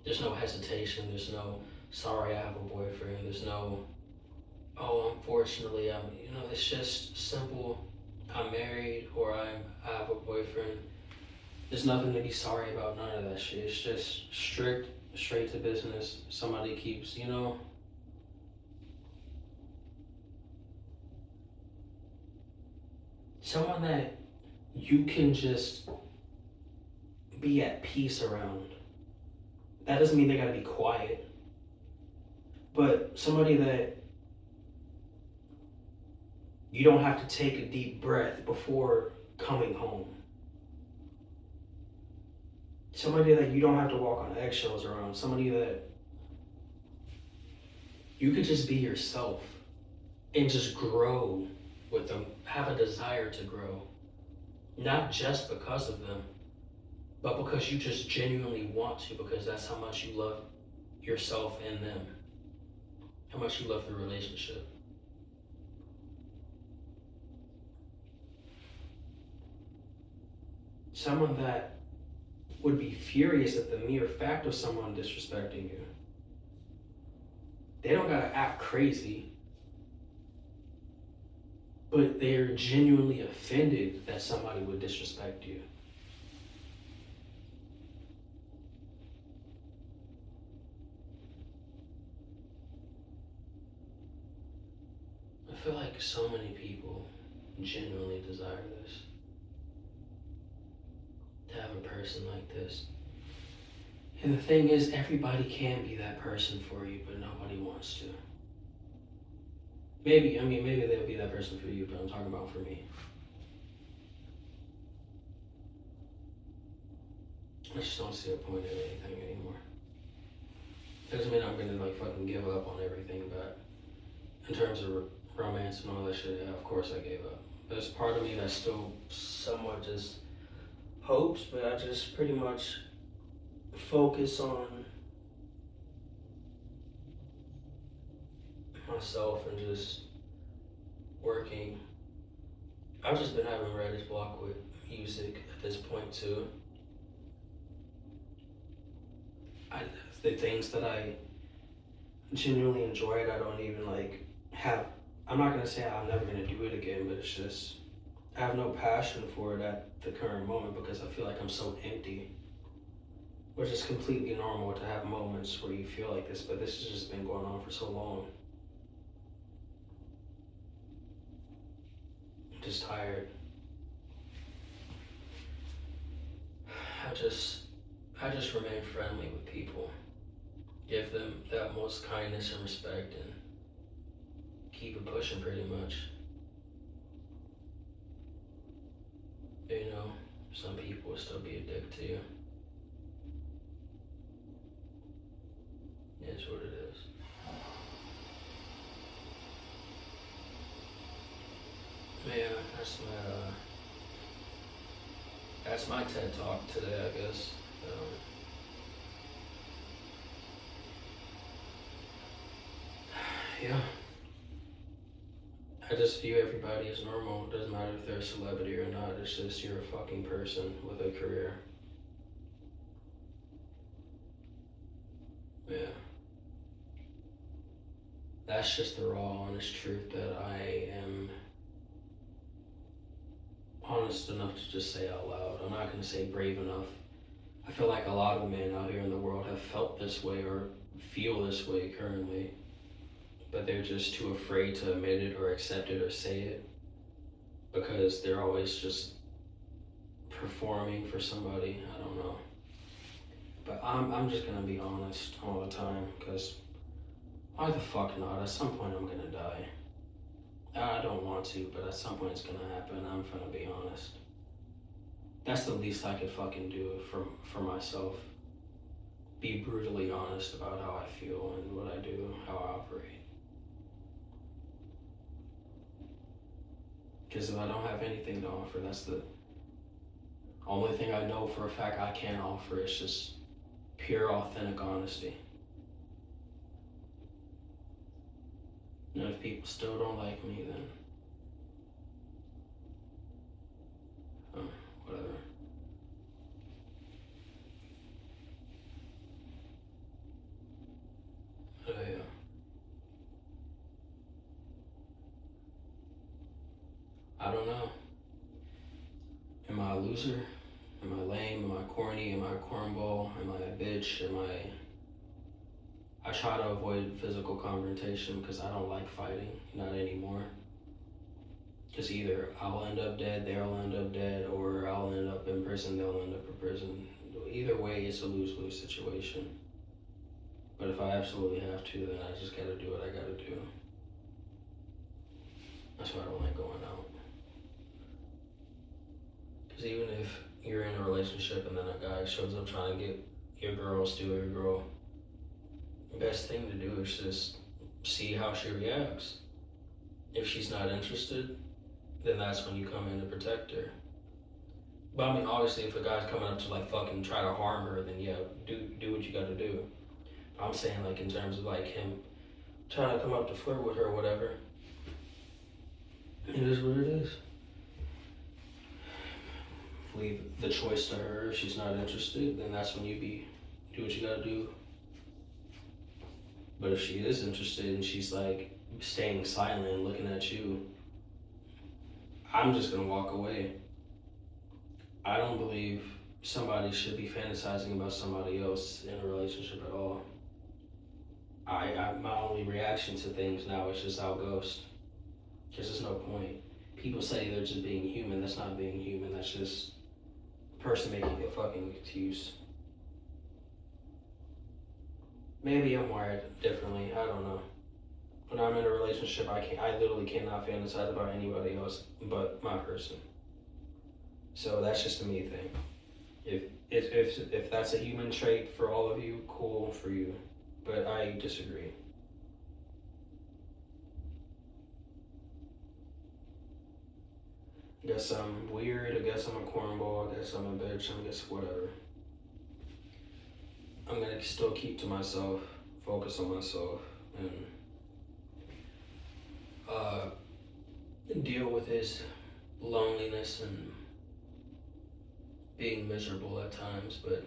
There's no hesitation, there's no, sorry I have a boyfriend, there's no, oh, unfortunately, it's just simple, I'm married or I have a boyfriend. There's nothing to be sorry about, none of that shit. It's just straight to business. Somebody keeps, someone that you can just be at peace around. That doesn't mean they gotta be quiet. But somebody that you don't have to take a deep breath before coming home. Somebody that you don't have to walk on eggshells around. Somebody that you could just be yourself and just grow with them. Have a desire to grow. Not just because of them, but because you just genuinely want to, because that's how much you love yourself and them. How much you love the relationship. Someone that would be furious at the mere fact of someone disrespecting you. They don't gotta act crazy, but they're genuinely offended that somebody would disrespect you. I feel like so many people genuinely desire this. To have a person like this. And the thing is, everybody can be that person for you, but nobody wants to. Maybe they'll be that person for you, but I'm talking about for me. I just don't see a point in anything anymore. Doesn't mean I'm gonna like fucking give up on everything, but in terms of romance and all that shit, yeah, of course I gave up. There's part of me that still somewhat just hopes, but I just pretty much focus on myself and just working. I've just been having writer's block with music at this point too. The things that I genuinely enjoyed, I don't even like have. I'm not gonna say I'm never gonna do it again, but it's just I have no passion for it at the current moment because I feel like I'm so empty. Which is completely normal to have moments where you feel like this, but this has just been going on for so long. I'm just tired. I just remain friendly with people. Give them the utmost kindness and respect and keep it pushing pretty much. You know, some people will still be a dick to you. It's what it is. Yeah, that's my TED talk today, I guess. Yeah. I just view everybody as normal. It doesn't matter if they're a celebrity or not. It's just you're a fucking person with a career. Yeah. That's just the raw, honest truth that I am honest enough to just say out loud. I'm not going to say brave enough. I feel like a lot of men out here in the world have felt this way or feel this way currently, but they're just too afraid to admit it or accept it or say it because they're always just performing for somebody. I don't know. But I'm just going to be honest all the time because why the fuck not? At some point I'm going to die. I don't want to, but at some point it's gonna happen. I'm gonna be honest. That's the least I could fucking do for myself. Be brutally honest about how I feel and what I do, how I operate. Because if I don't have anything to offer, that's the only thing I know for a fact I can offer is just pure, authentic honesty. And if people still don't like me, then whatever. I don't know. Am I a loser? Am I lame? Am I corny? Am I a cornball? Am I a bitch? I try to avoid physical confrontation because I don't like fighting, not anymore. Because either I'll end up dead, they'll end up dead, or I'll end up in prison, they'll end up in prison. Either way, it's a lose-lose situation. But if I absolutely have to, then I just gotta do what I gotta do. That's why I don't like going out. Because even if you're in a relationship and then a guy shows up trying to get your girl, steal your girl, the best thing to do is just see how she reacts. If she's not interested, then that's when you come in to protect her. But I mean, obviously, if a guy's coming up to like fucking try to harm her, then yeah, do what you gotta do. I'm saying like in terms of like him trying to come up to flirt with her or whatever. It is what it is. Leave the choice to her. If she's not interested, then that's when do what you gotta do. But if she is interested and she's like staying silent and looking at you, I'm just gonna walk away. I don't believe somebody should be fantasizing about somebody else in a relationship at all. My only reaction to things now is just outghost. Because there's no point. People say they're just being human. That's not being human. That's just a person making a fucking excuse. Maybe I'm wired differently. I don't know. When I'm in a relationship, I literally cannot fantasize about anybody else but my person. So that's just a me thing. If that's a human trait for all of you, cool for you. But I disagree. I guess I'm weird, I guess I'm a cornball, I guess I'm a bitch, I guess whatever. I'm gonna still keep to myself, focus on myself, and deal with his loneliness and being miserable at times, but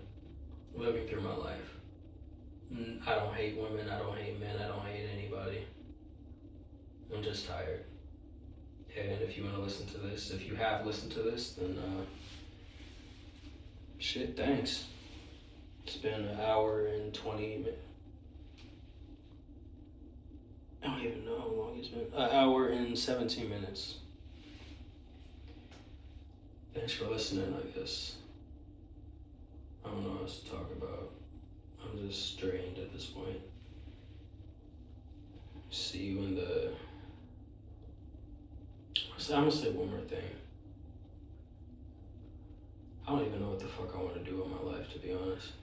living through my life. I don't hate women, I don't hate men, I don't hate anybody. I'm just tired. And if you want to listen to this, if you have listened to this, then shit, thanks. It's been an hour and 20 minutes. I don't even know how long it's been. An hour and 17 minutes. Thanks for listening, I guess. I don't know what else to talk about. I'm just drained at this point. See you in the... I'm gonna say one more thing. I don't even know what the fuck I want to do with my life, to be honest.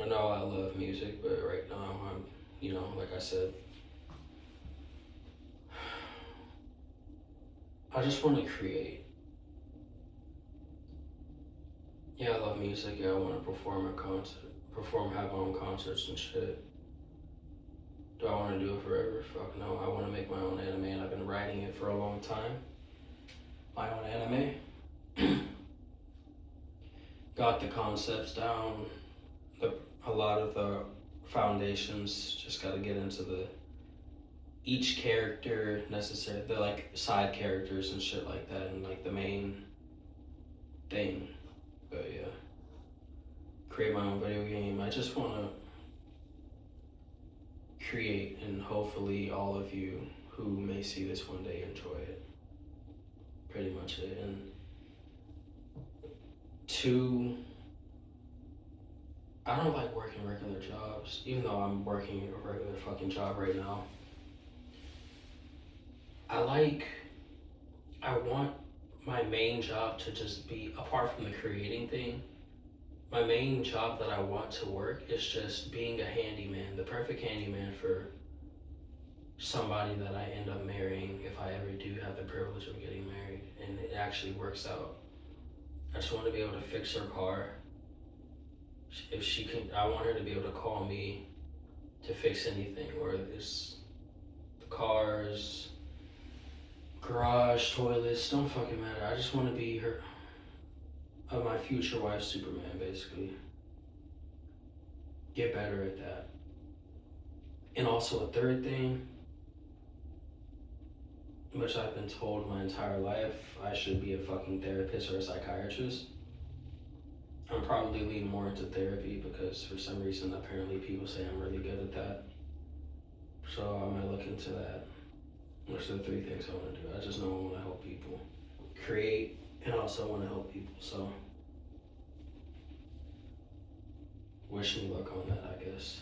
I know I love music, but right now I'm, like I said, I just want to create. Yeah, I love music. Yeah, I want to have my own concerts and shit. Do I want to do it forever? Fuck no. I want to make my own anime, and I've been writing it for a long time. My own anime. Got the concepts down. A lot of the foundations. Just got to get into each character necessary. The like side characters and shit like that, and like the main thing. But yeah, create my own video game. I just want to create, and hopefully all of you who may see this one day enjoy it. Pretty much it. And 2, I don't like working regular jobs, even though I'm working a regular fucking job right now. I want my main job to just be, apart from the creating thing, my main job that I want to work is just being a handyman, the perfect handyman for somebody that I end up marrying if I ever do have the privilege of getting married and it actually works out. I just want to be able to fix her car. If she can, I want her to be able to call me to fix anything, or it's the cars, garage, toilets, don't fucking matter. I just want to be my future wife, Superman, basically. Get better at that. And also a third thing, which I've been told my entire life, I should be a fucking therapist or a psychiatrist. I'm probably leaning more into therapy because for some reason apparently people say I'm really good at that. So I might look into that. Those are the 3 things I want to do. I just know I want to help people create, and also want to help people. So wish me luck on that, I guess.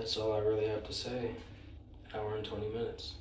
that's all I really have to say. Hour and 20 minutes.